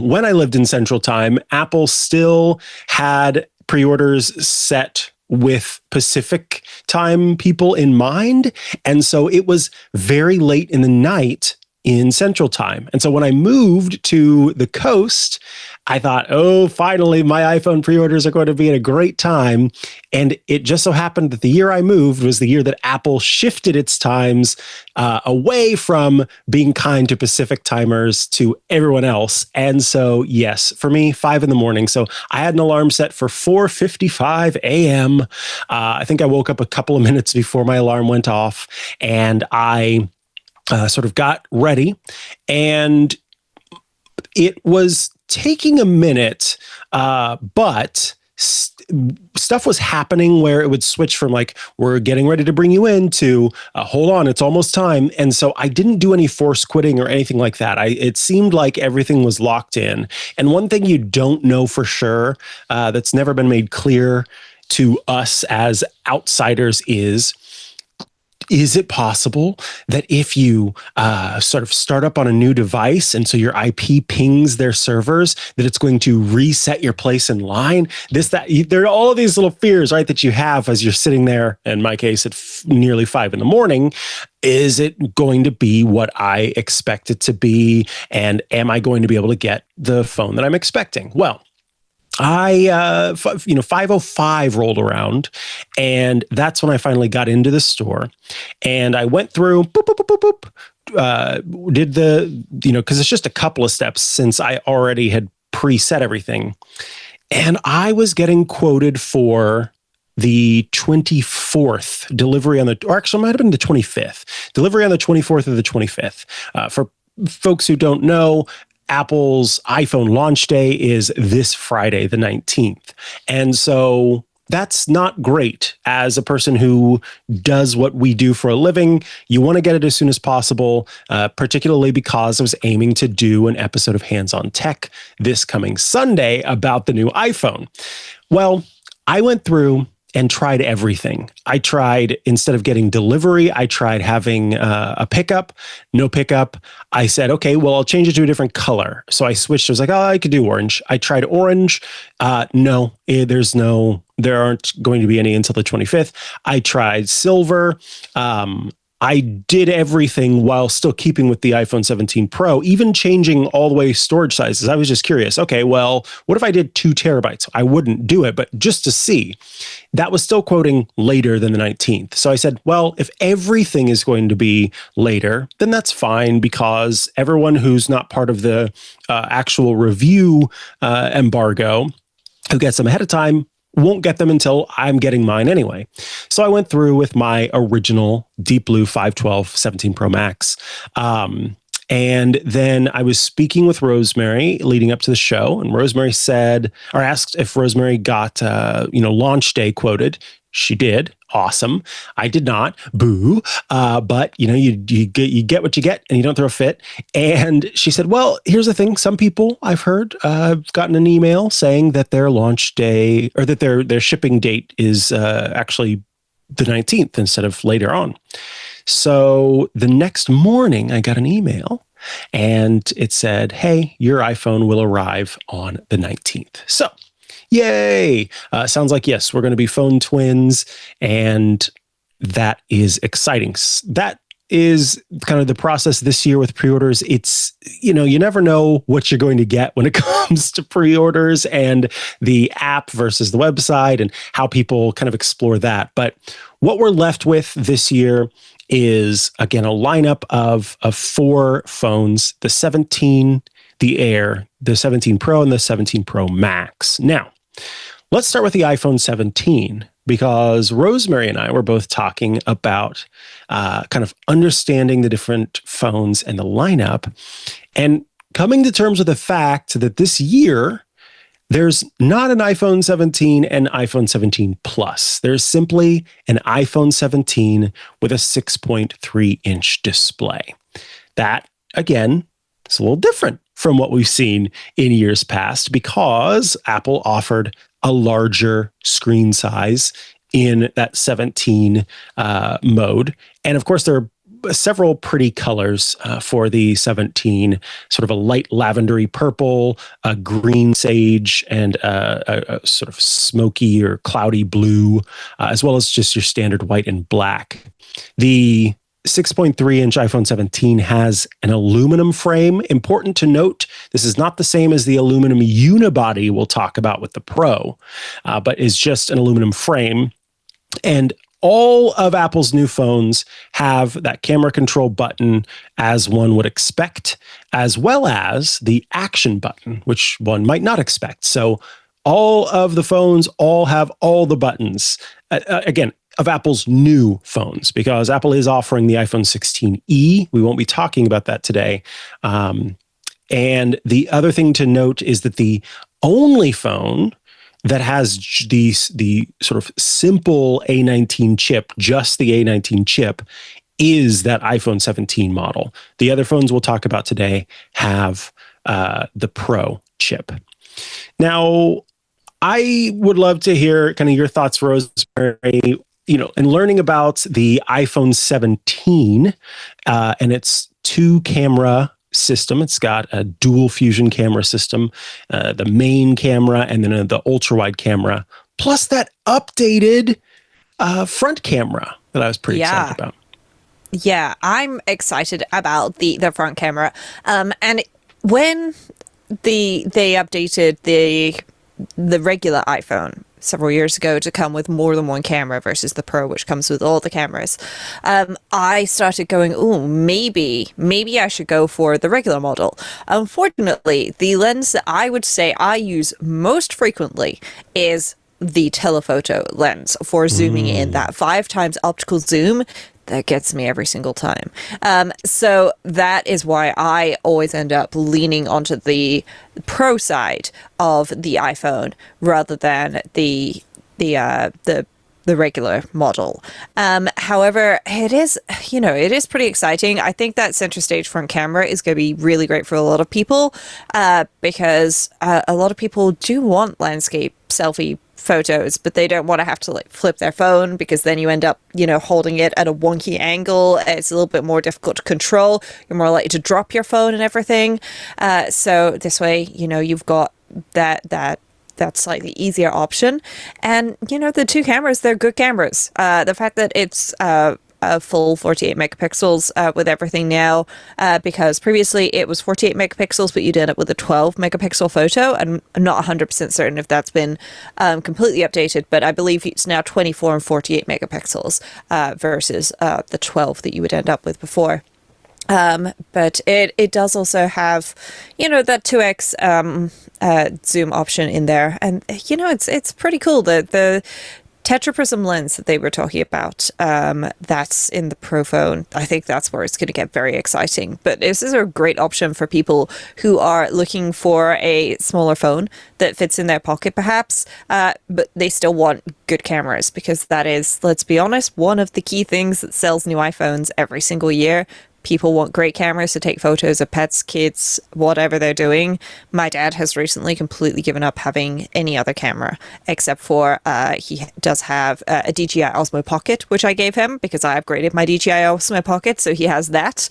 [SPEAKER 1] when I lived in Central Time, Apple still had pre-orders set with Pacific time people in mind. And so it was very late in the night in Central Time. And so when I moved to the coast, I thought, oh, finally, my iPhone pre-orders are going to be at a great time. And it just so happened that the year I moved was the year that Apple shifted its times away from being kind to Pacific timers to everyone else. And so, yes, for me, 5 in the morning. So I had an alarm set for 4:55 a.m. I think I woke up a couple of minutes before my alarm went off, and I sort of got ready, and it was taking a minute, but stuff was happening where it would switch from like, we're getting ready to bring you in to hold on, it's almost time. And so I didn't do any force quitting or anything like that. It seemed like everything was locked in. And one thing you don't know for sure, that's never been made clear to us as outsiders is it possible that if you sort of start up on a new device and so your IP pings their servers, that it's going to reset your place in line? There are all of these little fears, right, that you have as you're sitting there, in my case, at nearly 5 in the morning. Is it going to be what I expect it to be? And am I going to be able to get the phone that I'm expecting? Well, 5:05 rolled around, and that's when I finally got into the store, and I went through, boop, boop, boop, boop, boop, did the, because it's just a couple of steps since I already had preset everything, and I was getting quoted for the 24th delivery or actually it might have been the 25th delivery on the 24th or the 25th. For folks who don't know, Apple's iPhone launch day is this Friday, the 19th. And so that's not great as a person who does what we do for a living. You want to get it as soon as possible, particularly because I was aiming to do an episode of Hands on Tech this coming Sunday about the new iPhone. Well, I went through and tried everything. I tried, instead of getting delivery, I tried having a pickup, no pickup. I said, okay, well, I'll change it to a different color. So I switched. I was like, oh, I could do orange. I tried orange. No, there aren't going to be any until the 25th. I tried silver. I did everything while still keeping with the iPhone 17 Pro, even changing all the way storage sizes. I was just curious. Okay, well, what if I did 2 terabytes? I wouldn't do it, but just to see. That was still quoting later than the 19th. So I said, well, if everything is going to be later, then that's fine, because everyone who's not part of the actual review embargo, who gets them ahead of time, won't get them until I'm getting mine anyway. So I went through with my original deep blue 512 17 Pro Max. And then I was speaking with Rosemary leading up to the show, and Rosemary asked if Rosemary got, launch day quoted. She did. Awesome. I did not. Boo. But you get what you get, and you don't throw a fit. And she said, well, here's the thing. Some people I've heard have gotten an email saying that their launch day, or that their shipping date is actually the 19th instead of later on. So the next morning I got an email, and it said, hey, your iPhone will arrive on the 19th. So yay. Sounds like, yes, we're going to be phone twins, and that is exciting. That is kind of the process this year with pre-orders. It's, you never know what you're going to get when it comes to pre-orders and the app versus the website and how people kind of explore that. But what we're left with this year is, again, a lineup of 4 phones: the 17, the Air, the 17 Pro, and the 17 Pro Max. Now, let's start with the iPhone 17, because Rosemary and I were both talking about kind of understanding the different phones and the lineup, and coming to terms with the fact that this year, There's not an iPhone 17 and iPhone 17 Plus. There's simply an iPhone 17 with a 6.3-inch display. That, again, is a little different from what we've seen in years past because Apple offered a larger screen size in that 17 mode. And of course, there are several pretty colors for the 17, sort of a light lavendery purple, a green sage, and a sort of smoky or cloudy blue, as well as just your standard white and black. The 6.3-inch iPhone 17 has an aluminum frame. Important to note, this is not the same as the aluminum unibody we'll talk about with the Pro, but is just an aluminum frame. And all of Apple's new phones have that camera control button as one would expect, as well as the action button, which one might not expect. So all of the phones all have all the buttons, again, of Apple's new phones, because Apple is offering the iPhone 16e. We won't be talking about that today. And the other thing to note is that the only phone that has the sort of simple A19 chip, just the A19 chip, is that iPhone 17 model. The other phones we'll talk about today have the Pro chip. Now, I would love to hear kind of your thoughts, Rosemary, in learning about the iPhone 17 and its two-camera system. It's got a dual fusion camera system, the main camera, and then the ultra wide camera, plus that updated front camera that I was pretty excited about.
[SPEAKER 5] Yeah, I'm excited about the front camera. And when they updated the regular iPhone several years ago to come with more than one camera versus the Pro, which comes with all the cameras, I started going, oh, maybe I should go for the regular model. Unfortunately, the lens that I would say I use most frequently is the telephoto lens for zooming in, that 5 times optical zoom. That gets me every single time. So that is why I always end up leaning onto the Pro side of the iPhone rather than the regular model. However, it is pretty exciting. I think that center stage front camera is going to be really great for a lot of people because a lot of people do want landscape selfie photos, but they don't want to have to flip their phone because then you end up, holding it at a wonky angle. It's a little bit more difficult to control. You're more likely to drop your phone and everything. So this way, you've got that slightly easier option. And, the two cameras, they're good cameras. The fact that it's a full 48 megapixels with everything now, because previously it was 48 megapixels, but you'd end up with a 12 megapixel photo. And I'm not 100% certain if that's been completely updated, but I believe it's now 24 and 48 megapixels versus the 12 that you would end up with before. But it does also have, that 2x zoom option in there. And, it's pretty cool. The tetraprism lens that they were talking about, that's in the Pro phone. I think that's where it's going to get very exciting. But this is a great option for people who are looking for a smaller phone that fits in their pocket, perhaps, but they still want good cameras, because that is, let's be honest, one of the key things that sells new iPhones every single year. People want great cameras to take photos of pets, kids, whatever they're doing. My dad has recently completely given up having any other camera, except for he does have a DJI Osmo Pocket, which I gave him because I upgraded my DJI Osmo Pocket. So he has that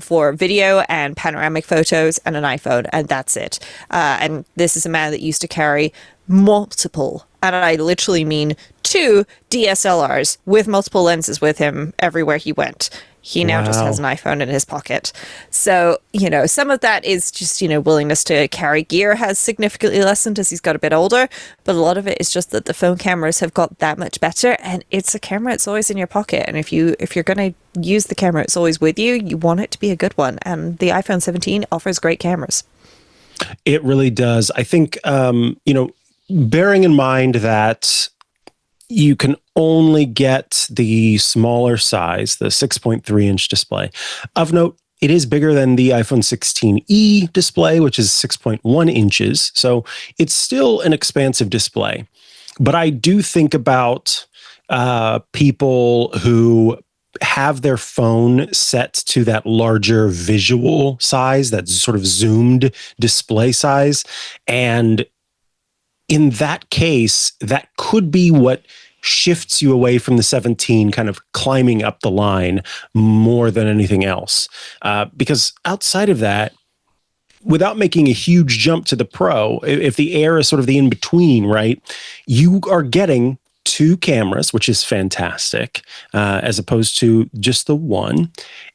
[SPEAKER 5] for video and panoramic photos and an iPhone, and that's it. And this is a man that used to carry multiple, and I literally mean 2 DSLRs with multiple lenses with him everywhere he went. He now just has an iPhone in his pocket. So, some of that is just, willingness to carry gear has significantly lessened as he's got a bit older. But a lot of it is just that the phone cameras have got that much better, and it's a camera that's always in your pocket. And if you're going to use the camera that's always with you, you want it to be a good one. And the iPhone 17 offers great cameras.
[SPEAKER 1] It really does. I think, bearing in mind that you can only get the smaller size, the 6.3-inch display. Of note, It is bigger than the iPhone 16e display, which is 6.1 inches. So it's still an expansive display. But I do think about people who have their phone set to that larger visual size, that sort of zoomed display size. And in that case, that could be what shifts you away from the 17 kind of climbing up the line more than anything else. Because outside of that, without making a huge jump to the Pro, if the Air is sort of the in-between, right, you are getting two cameras, which is fantastic, as opposed to just the one.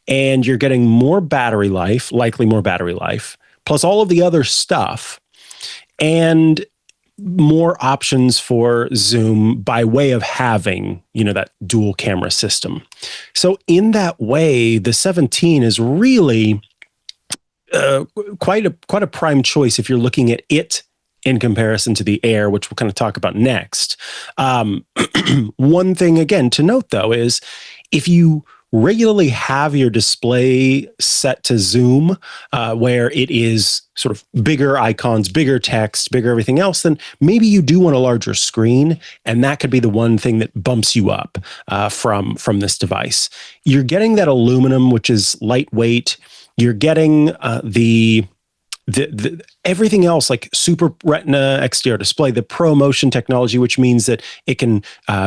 [SPEAKER 1] And you're getting more battery life, likely more battery life, plus all of the other stuff, and more options for zoom by way of having, that dual camera system. So in that way, the 17 is really quite a prime choice if you're looking at it in comparison to the Air, which we'll kind of talk about next. One thing, again, to note, though, is if you regularly have your display set to zoom, where it is sort of bigger icons, bigger text, bigger everything else, then maybe you do want a larger screen, and that could be the one thing that bumps you up from this device. You're getting that aluminum, which is lightweight. You're getting the everything else, like Super Retina XDR display, the Pro Motion technology, which means that it can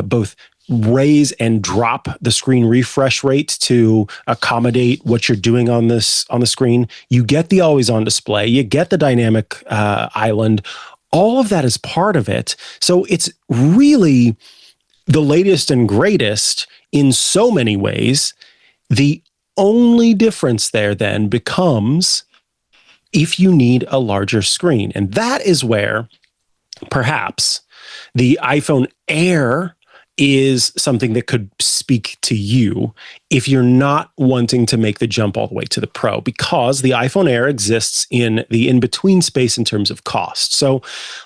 [SPEAKER 1] both raise and drop the screen refresh rate to accommodate what you're doing on the screen. You get the always on display. You get the dynamic island. All of that is part of it. So it's really the latest and greatest in so many ways. The only difference there then becomes if you need a larger screen. And that is where perhaps the iPhone Air is something that could speak to you if you're not wanting to make the jump all the way to the Pro, because the iPhone Air exists in the in-between space in terms of cost. So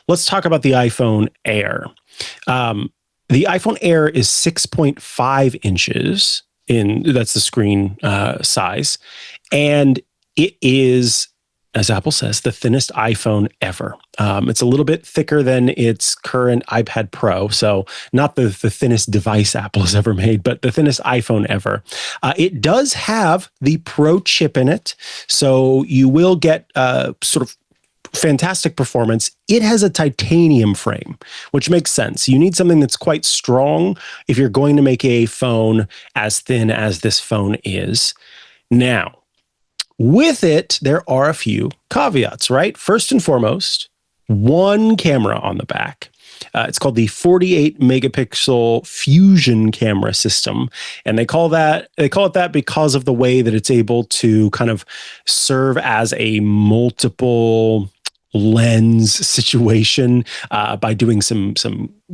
[SPEAKER 1] let's talk about the iPhone Air. The iPhone Air is 6.5 inches that's the screen size. And it is, as Apple says, the thinnest iPhone ever. It's a little bit thicker than its current iPad Pro. So not the thinnest device Apple has ever made, but the thinnest iPhone ever. It does have the Pro chip in it. So you will get sort of fantastic performance. It has a titanium frame, which makes sense. You need something that's quite strong if you're going to make a phone as thin as this phone is. Now, with it, there are a few caveats, right? First and foremost, one camera on the back. It's called the 48 megapixel fusion camera system. And they call it that because of the way that it's able to kind of serve as a multiple lens situation by doing some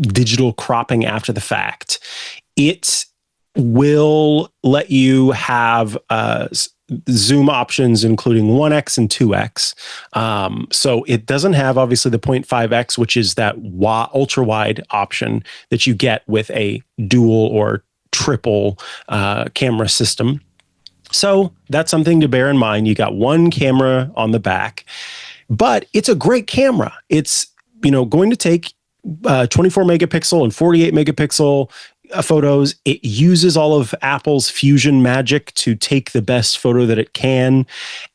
[SPEAKER 1] digital cropping after the fact. It will let you have zoom options, including 1x and 2x. So it doesn't have, obviously, the 0.5x, which is that ultra wide option that you get with a dual or triple camera system. So that's something to bear in mind. You got one camera on the back, but it's a great camera. It's, going to take 24 megapixel and 48 megapixel photos. It uses all of Apple's Fusion magic to take the best photo that it can.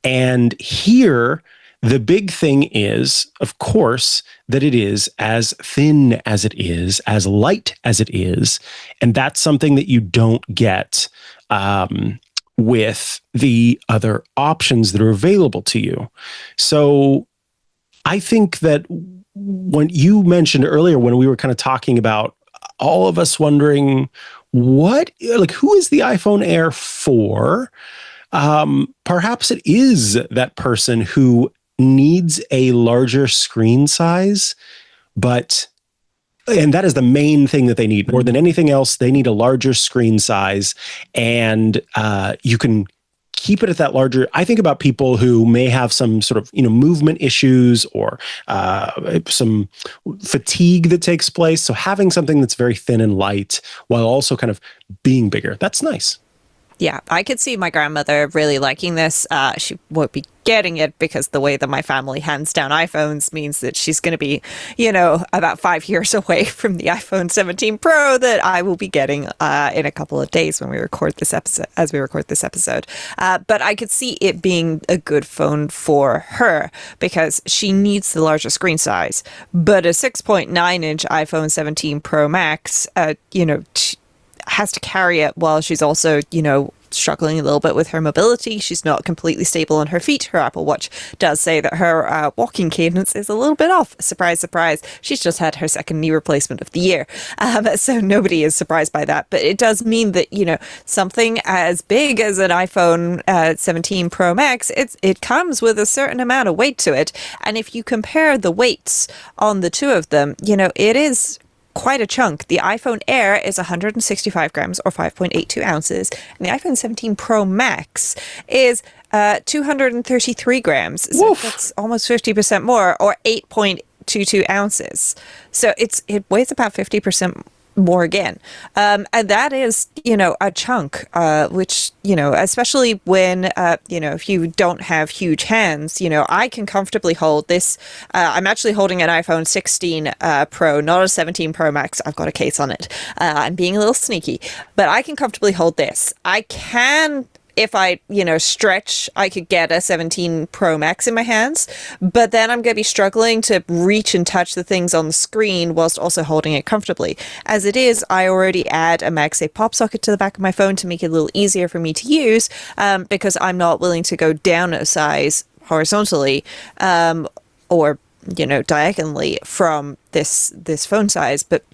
[SPEAKER 1] And here, the big thing is, of course, that it is as thin as it is, as light as it is. And that's something that you don't get with the other options that are available to you. So I think that when you mentioned earlier, when we were kind of talking about all of us wondering who is the iPhone Air for? Perhaps it is that person who needs a larger screen size, and that is the main thing that they need more than anything else. They need a larger screen size, and you can keep it at that larger. I think about people who may have some sort of, movement issues or some fatigue that takes place. So having something that's very thin and light while also kind of being bigger, that's nice.
[SPEAKER 5] Yeah, I could see my grandmother really liking this. She won't be getting it because the way that my family hands down iPhones means that she's going to be, about 5 years away from the iPhone 17 Pro that I will be getting in a couple of days when we record this episode, But I could see it being a good phone for her because she needs the larger screen size. But a 6.9-inch iPhone 17 Pro Max, has to carry it while she's also, struggling a little bit with her mobility. She's not completely stable on her feet. Her Apple Watch does say that her walking cadence is a little bit off. Surprise, surprise. She's just had her second knee replacement of the year. So nobody is surprised by that. But it does mean that, something as big as an iPhone 17 Pro Max, it comes with a certain amount of weight to it. And if you compare the weights on the two of them, it is quite a chunk. The iPhone Air is 165 grams or 5.82 ounces, and the iPhone 17 Pro Max is 233 grams. So that's almost 50% more, or 8.22 ounces. So it weighs about 50% more again. And that is, a chunk, which, especially when, if you don't have huge hands, I can comfortably hold this. I'm actually holding an iPhone 16 Pro, not a 17 Pro Max. I've got a case on it. I'm being a little sneaky, but I can comfortably hold this. I can... If I, stretch, I could get a 17 Pro Max in my hands, but then I'm going to be struggling to reach and touch the things on the screen whilst also holding it comfortably. As it is, I already add a MagSafe pop socket to the back of my phone to make it a little easier for me to use, because I'm not willing to go down a size horizontally, or, diagonally from this phone size. But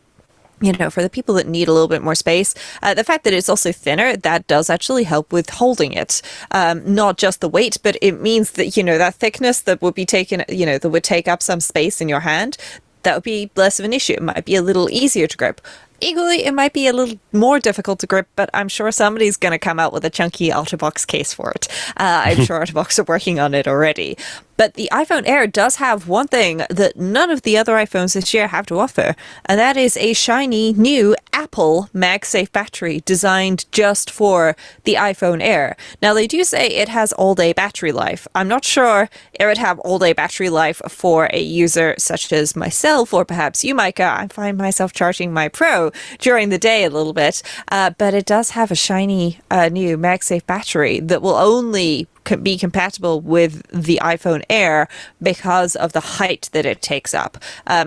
[SPEAKER 5] for the people that need a little bit more space, the fact that it's also thinner, that does actually help with holding it. Not just the weight, but it means that, that thickness that would be taken, that would take up some space in your hand, that would be less of an issue. It might be a little easier to grip. Equally, it might be a little more difficult to grip, but I'm sure somebody's going to come out with a chunky OtterBox case for it. I'm sure OtterBox are working on it already. But the iPhone Air does have one thing that none of the other iPhones this year have to offer, and that is a shiny new Apple MagSafe battery designed just for the iPhone Air. Now, they do say it has all-day battery life. I'm not sure it would have all-day battery life for a user such as myself, or perhaps you, Mikah. I find myself charging my Pro during the day a little bit, but it does have a shiny new MagSafe battery that will only be compatible with the iPhone Air because of the height that it takes up.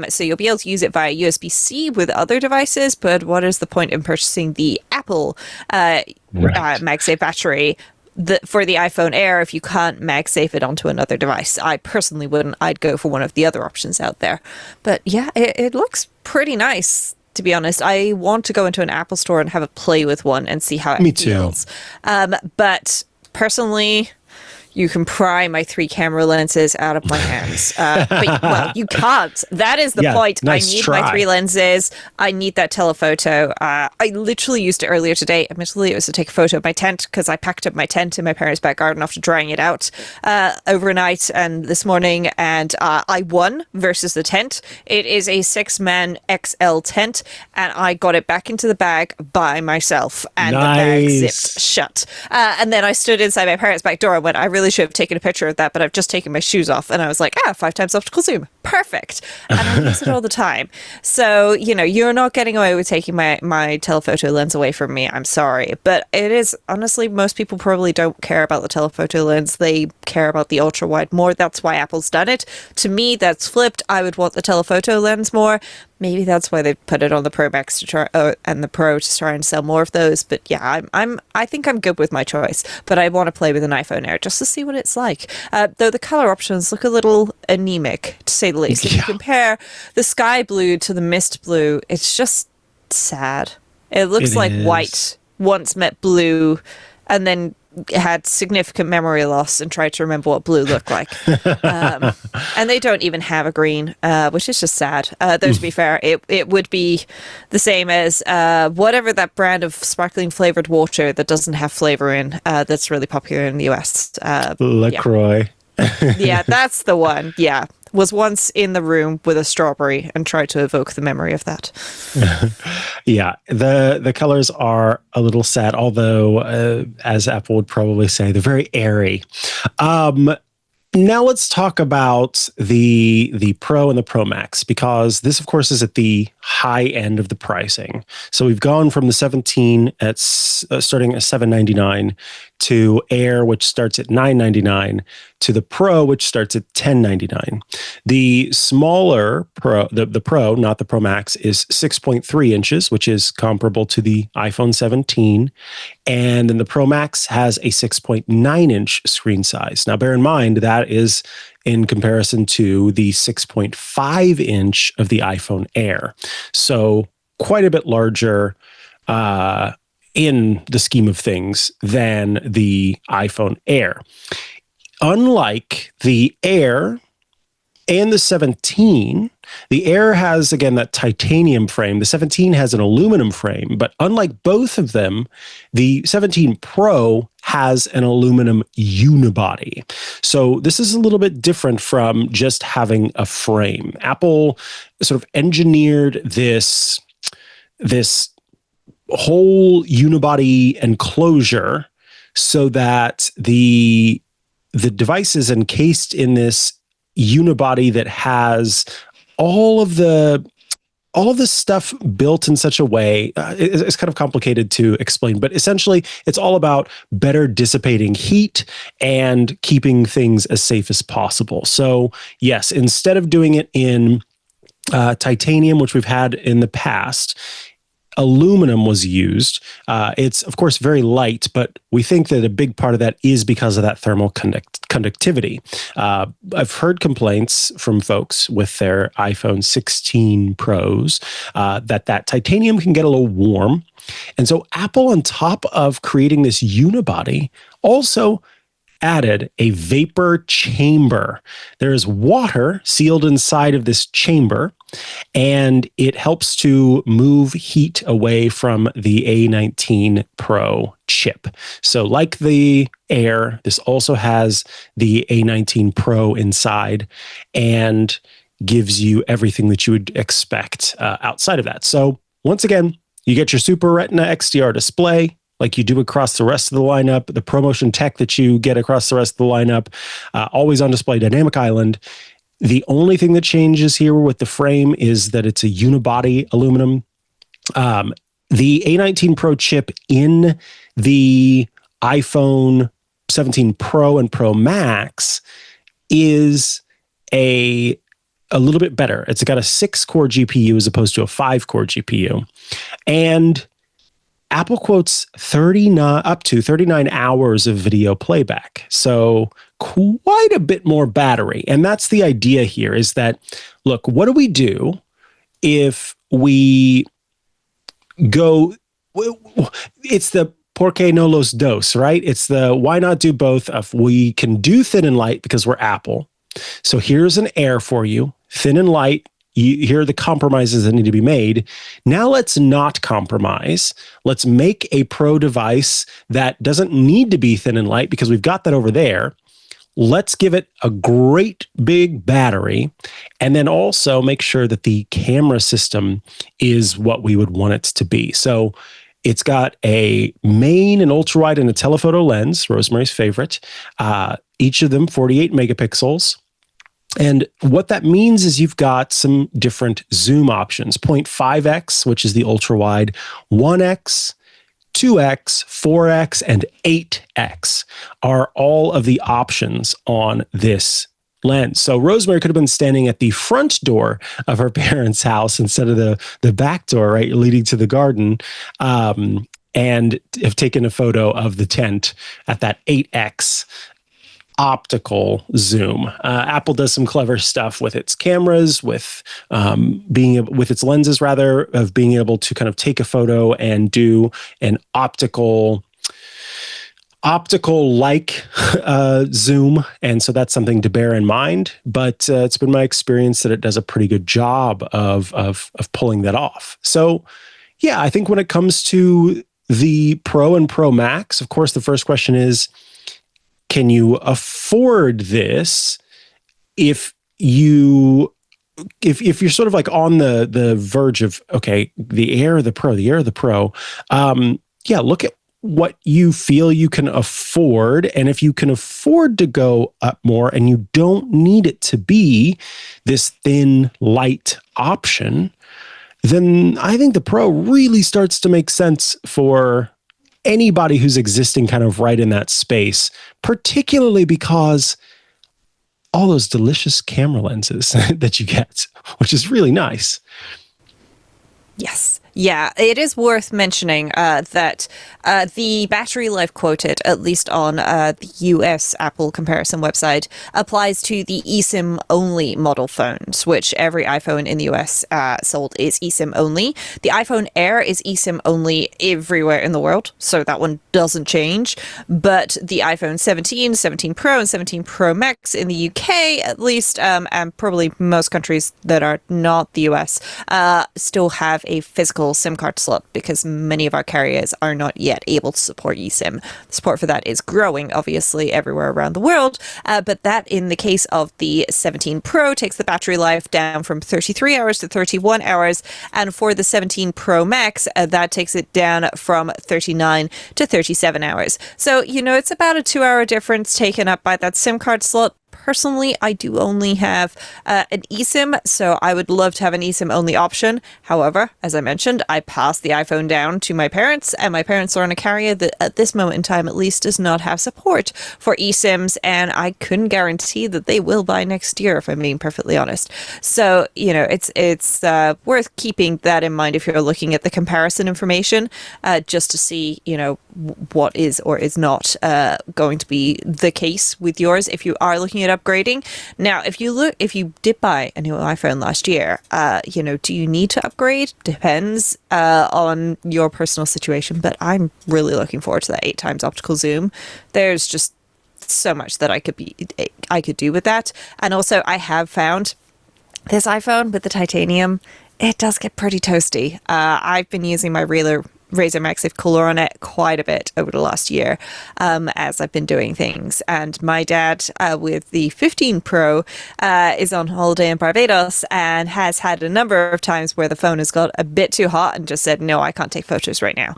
[SPEAKER 5] So you'll be able to use it via USB-C with other devices, but what is the point in purchasing the Apple MagSafe battery for the iPhone Air if you can't MagSafe it onto another device? I personally wouldn't. I'd go for one of the other options out there. But yeah, it looks pretty nice. To be honest, I want to go into an Apple store and have a play with one and see how it feels. But personally, you can pry my 3 camera lenses out of my hands. But you can't. That is the point.
[SPEAKER 1] Nice
[SPEAKER 5] I need
[SPEAKER 1] try.
[SPEAKER 5] my 3 lenses. I need that telephoto. I literally used it earlier today. Admittedly, it was to take a photo of my tent because I packed up my tent in my parents' back garden after drying it out overnight and this morning. And I won versus the tent. It is a 6-man XL tent, and I got it back into the bag by myself. And the bag zipped shut. And then I stood inside my parents' back door and went, I really should have taken a picture of that, but I've just taken my shoes off. And I was like, 5 times optical zoom. Perfect. And I use it all the time. So, you're not getting away with taking my telephoto lens away from me. I'm sorry. But it is, honestly, most people probably don't care about the telephoto lens. They care about the ultra wide more. That's why Apple's done it. To me, that's flipped. I would want the telephoto lens more. Maybe that's why they put it on the Pro Max to try, and the Pro to try and sell more of those. But yeah, I think I'm good with my choice. But I want to play with an iPhone Air just to see what it's like. Though the color options look a little anemic, to say the least. If you compare the sky blue to the mist blue, it's just sad. It looks like white once met blue, and then had significant memory loss and tried to remember what blue looked like. And they don't even have a green, which is just sad. Though to be fair, it would be the same as whatever that brand of sparkling flavored water that doesn't have flavor in, that's really popular in the US.
[SPEAKER 1] LaCroix.
[SPEAKER 5] Yeah, that's the one. Yeah. was once in the room with a strawberry and tried to evoke the memory of that.
[SPEAKER 1] Yeah, the colors are a little sad, although, as Apple would probably say, they're very airy. Now let's talk about the Pro and the Pro Max, because this, of course, is at the high end of the pricing. So we've gone from the 17 at starting at $799 to Air, which starts at $999, to the Pro, which starts at $1099. The smaller Pro, the Pro, not the Pro Max, is 6.3 inches, which is comparable to the iPhone 17. And then the Pro Max has a 6.9 inch screen size. Now, bear in mind, that is in comparison to the 6.5 inch of the iPhone Air. So quite a bit larger in the scheme of things than the iPhone Air. Unlike the Air and the 17, the Air has, again, that titanium frame. The 17 has an aluminum frame, but unlike both of them, the 17 Pro has an aluminum unibody. So this is a little bit different from just having a frame. Apple sort of engineered this whole unibody enclosure so that the device is encased in this unibody that has all of the stuff built in such a way. It's kind of complicated to explain, but essentially it's all about better dissipating heat and keeping things as safe as possible. So yes, instead of doing it in titanium, which we've had in the past, aluminum was used. It's, of course, very light, but we think that a big part of that is because of that thermal conductivity. I've heard complaints from folks with their iPhone 16 Pros that titanium can get a little warm. And so Apple, on top of creating this unibody, also added a vapor chamber. There is water sealed inside of this chamber, and it helps to move heat away from the A19 Pro chip. So like the Air, this also has the A19 Pro inside and gives you everything that you would expect outside of that. So once again, you get your Super Retina XDR display, like you do across the rest of the lineup, the ProMotion tech that you get across the rest of the lineup, always on display dynamic island. The only thing that changes here with the frame is that it's a unibody aluminum. The A19 Pro chip in the iPhone 17 Pro and Pro Max is a little bit better. It's got a 6-core GPU as opposed to a 5-core GPU. And Apple quotes up to 39 hours of video playback. So quite a bit more battery. And that's the idea here, is that, look, what do we do if we go, it's the por qué no los dos, right? It's the why not do both of, we can do thin and light because we're Apple. So here's an Air for you, thin and light. Here are the compromises that need to be made. Now let's not compromise. Let's make a Pro device that doesn't need to be thin and light because we've got that over there. Let's give it a great big battery, and then also make sure that the camera system is what we would want it to be. So it's got a main, an ultra wide, and a telephoto lens, Rosemary's favorite, each of them 48 megapixels. And what that means is you've got some different zoom options: 0.5x, which is the ultra wide, 1x, 2x, 4x, and 8x are all of the options on this lens. So Rosemary could have been standing at the front door of her parents' house instead of the back door, right, leading to the garden, and have taken a photo of the tent at that 8x optical zoom. Apple does some clever stuff with its cameras, with with its lenses, rather, of being able to kind of take a photo and do an optical like zoom. And so that's something to bear in mind. But it's been my experience that it does a pretty good job of pulling that off. So yeah, I think when it comes to the Pro and Pro Max, of course, the first question is, can you afford this if you, if you're sort of like on the verge of, okay, the Air, the Pro, yeah, look at what you feel you can afford. And if you can afford to go up more and you don't need it to be this thin, light option, then I think the Pro really starts to make sense for anybody who's existing kind of right in that space, particularly because all those delicious camera lenses that you get, which is really nice.
[SPEAKER 5] Yes. Yeah, it is worth mentioning that the battery life quoted, at least on the US Apple comparison website, applies to the eSIM only model phones, which every iPhone in the US sold is eSIM only. The iPhone Air is eSIM only everywhere in the world, so that one doesn't change. But the iPhone 17, 17 Pro, and 17 Pro Max in the UK, at least, and probably most countries that are not the US, still have a physical SIM card slot because many of our carriers are not yet able to support eSIM. Support for that is growing, obviously, everywhere around the world, but that, in the case of the 17 Pro, takes the battery life down from 33 hours to 31 hours, and for the 17 Pro Max, that takes it down from 39 to 37 hours. So, it's about a 2-hour difference taken up by that SIM card slot. Personally, I do only have an eSIM, so I would love to have an eSIM only option. However, as I mentioned, I passed the iPhone down to my parents, and my parents are on a carrier that at this moment in time at least does not have support for eSIMs, and I couldn't guarantee that they will by next year, if I'm being perfectly honest. So, it's worth keeping that in mind if you're looking at the comparison information, just to see, what is or is not going to be the case with yours if you are looking at upgrading. Now, if you did buy a new iPhone last year, do you need to upgrade? Depends on your personal situation, but I'm really looking forward to that 8x optical zoom. There's just so much that I could do with that. And also, I have found this iPhone with the titanium, it does get pretty toasty. I've been using my Razer MagSafe cooler on it quite a bit over the last year as I've been doing things. And my dad, with the 15 Pro, is on holiday in Barbados and has had a number of times where the phone has got a bit too hot and just said, no, I can't take photos right now,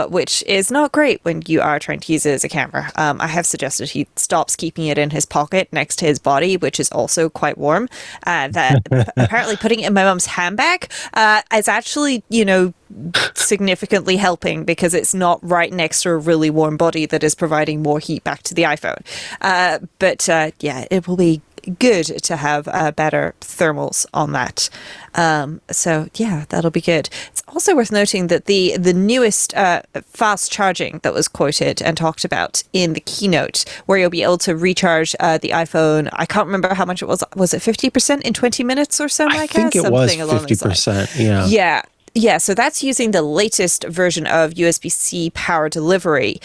[SPEAKER 5] which is not great when you are trying to use it as a camera. I have suggested he stops keeping it in his pocket next to his body, which is also quite warm. That apparently putting it in my mum's handbag is actually, significantly helping because it's not right next to a really warm body that is providing more heat back to the iPhone. But it will be good to have better thermals on that. So that'll be good. It's also worth noting that the newest fast charging that was quoted and talked about in the keynote, where you'll be able to recharge the iPhone, I can't remember how much it was. Was it 50% in 20 minutes or so, Mikah?
[SPEAKER 1] I think it was 50%. Yeah.
[SPEAKER 5] Yeah, so that's using the latest version of USB-C power delivery,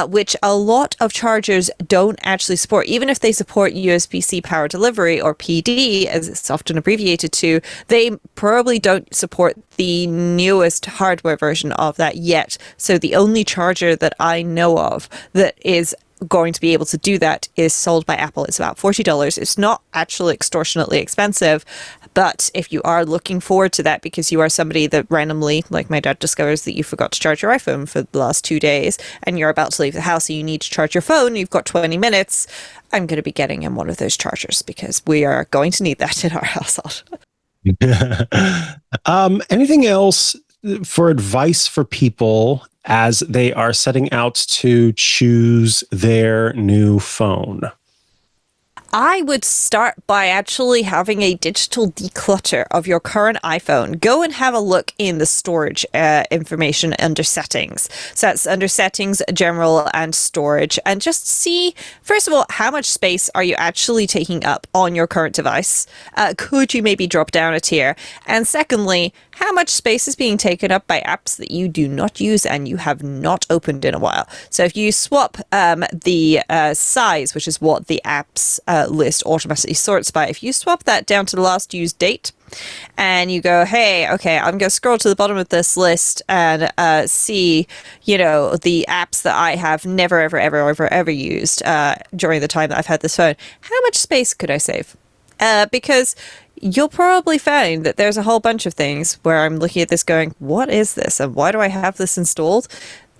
[SPEAKER 5] which a lot of chargers don't actually support. Even if they support USB-C power delivery, or PD, as it's often abbreviated to, they probably don't support the newest hardware version of that yet. So the only charger that I know of that is going to be able to do that is sold by Apple. It's about $40. It's not actually extortionately expensive, but if you are looking forward to that because you are somebody that randomly, like my dad, discovers that you forgot to charge your iPhone for the last 2 days and you're about to leave the house and you need to charge your phone, you've got 20 minutes, I'm going to be getting him one of those chargers because we are going to need that in our household.
[SPEAKER 1] Anything else for advice for people as they are setting out to choose their new phone?
[SPEAKER 5] I would start by actually having a digital declutter of your current iPhone. Go and have a look in the storage information under settings. So that's under settings, general, and storage. And just see, first of all, how much space are you actually taking up on your current device? Could you maybe drop down a tier? And secondly, how much space is being taken up by apps that you do not use and you have not opened in a while? So if you swap the size, which is what the apps list automatically sorts by, if you swap that down to the last used date and you go, hey, okay, I'm going to scroll to the bottom of this list and see, the apps that I have never, ever, ever, ever, ever used during the time that I've had this phone. How much space could I save? because you'll probably find that there's a whole bunch of things where I'm looking at this going, what is this? And why do I have this installed?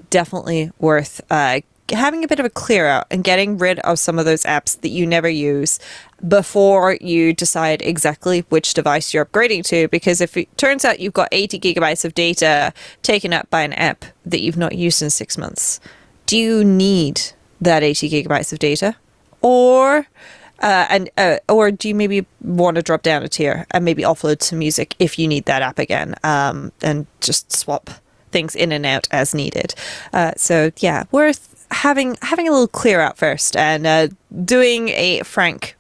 [SPEAKER 5] Definitely worth having a bit of a clear out and getting rid of some of those apps that you never use before you decide exactly which device you're upgrading to. Because if it turns out you've got 80 gigabytes of data taken up by an app that you've not used in 6 months, do you need that 80 gigabytes of data? Or do you maybe want to drop down a tier and maybe offload some music if you need that app again, and just swap things in and out as needed? So yeah, worth having a little clear out first and doing a frank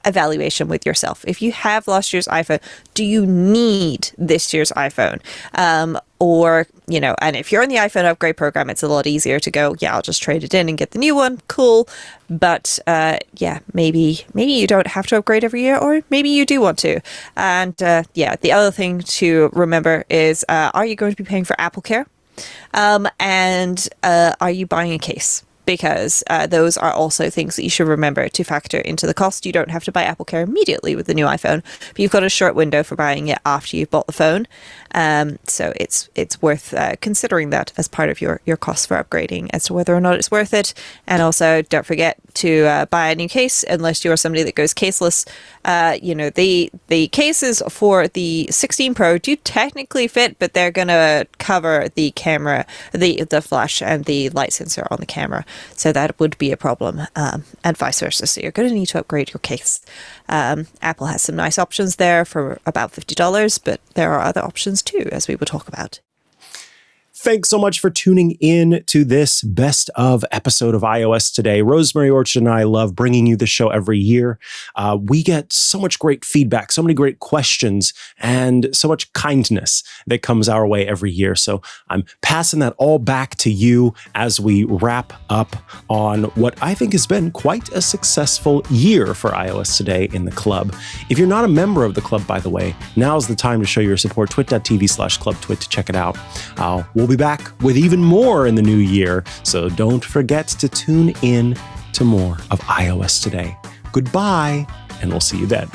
[SPEAKER 5] evaluation with yourself. If you have last year's iPhone, do you need this year's iPhone? Or, and if you're in the iPhone upgrade program, it's a lot easier to go, yeah, I'll just trade it in and get the new one. Cool. But maybe you don't have to upgrade every year, or maybe you do want to. And the other thing to remember is, are you going to be paying for Apple Care? And are you buying a case? Because those are also things that you should remember to factor into the cost. You don't have to buy Apple Care immediately with the new iPhone, but you've got a short window for buying it after you've bought the phone. So it's worth considering that as part of your cost for upgrading as to whether or not it's worth it. And also, don't forget to buy a new case unless you're somebody that goes caseless. The cases for the 16 Pro do technically fit, but they're going to cover the camera, the flash and the light sensor on the camera. So that would be a problem, and vice versa. So you're going to need to upgrade your case. Apple has some nice options there for about $50, but there are other options too, as we will talk about.
[SPEAKER 1] Thanks so much for tuning in to this best of episode of iOS Today. Rosemary Orchard and I love bringing you the show every year. We get so much great feedback, so many great questions, and so much kindness that comes our way every year. So I'm passing that all back to you as we wrap up on what I think has been quite a successful year for iOS Today in the club. If you're not a member of the club, by the way, now's the time to show your support. twit.tv/clubtwit to check it out. We'll be back with even more in the new year, so don't forget to tune in to more of iOS Today. Goodbye, and we'll see you then.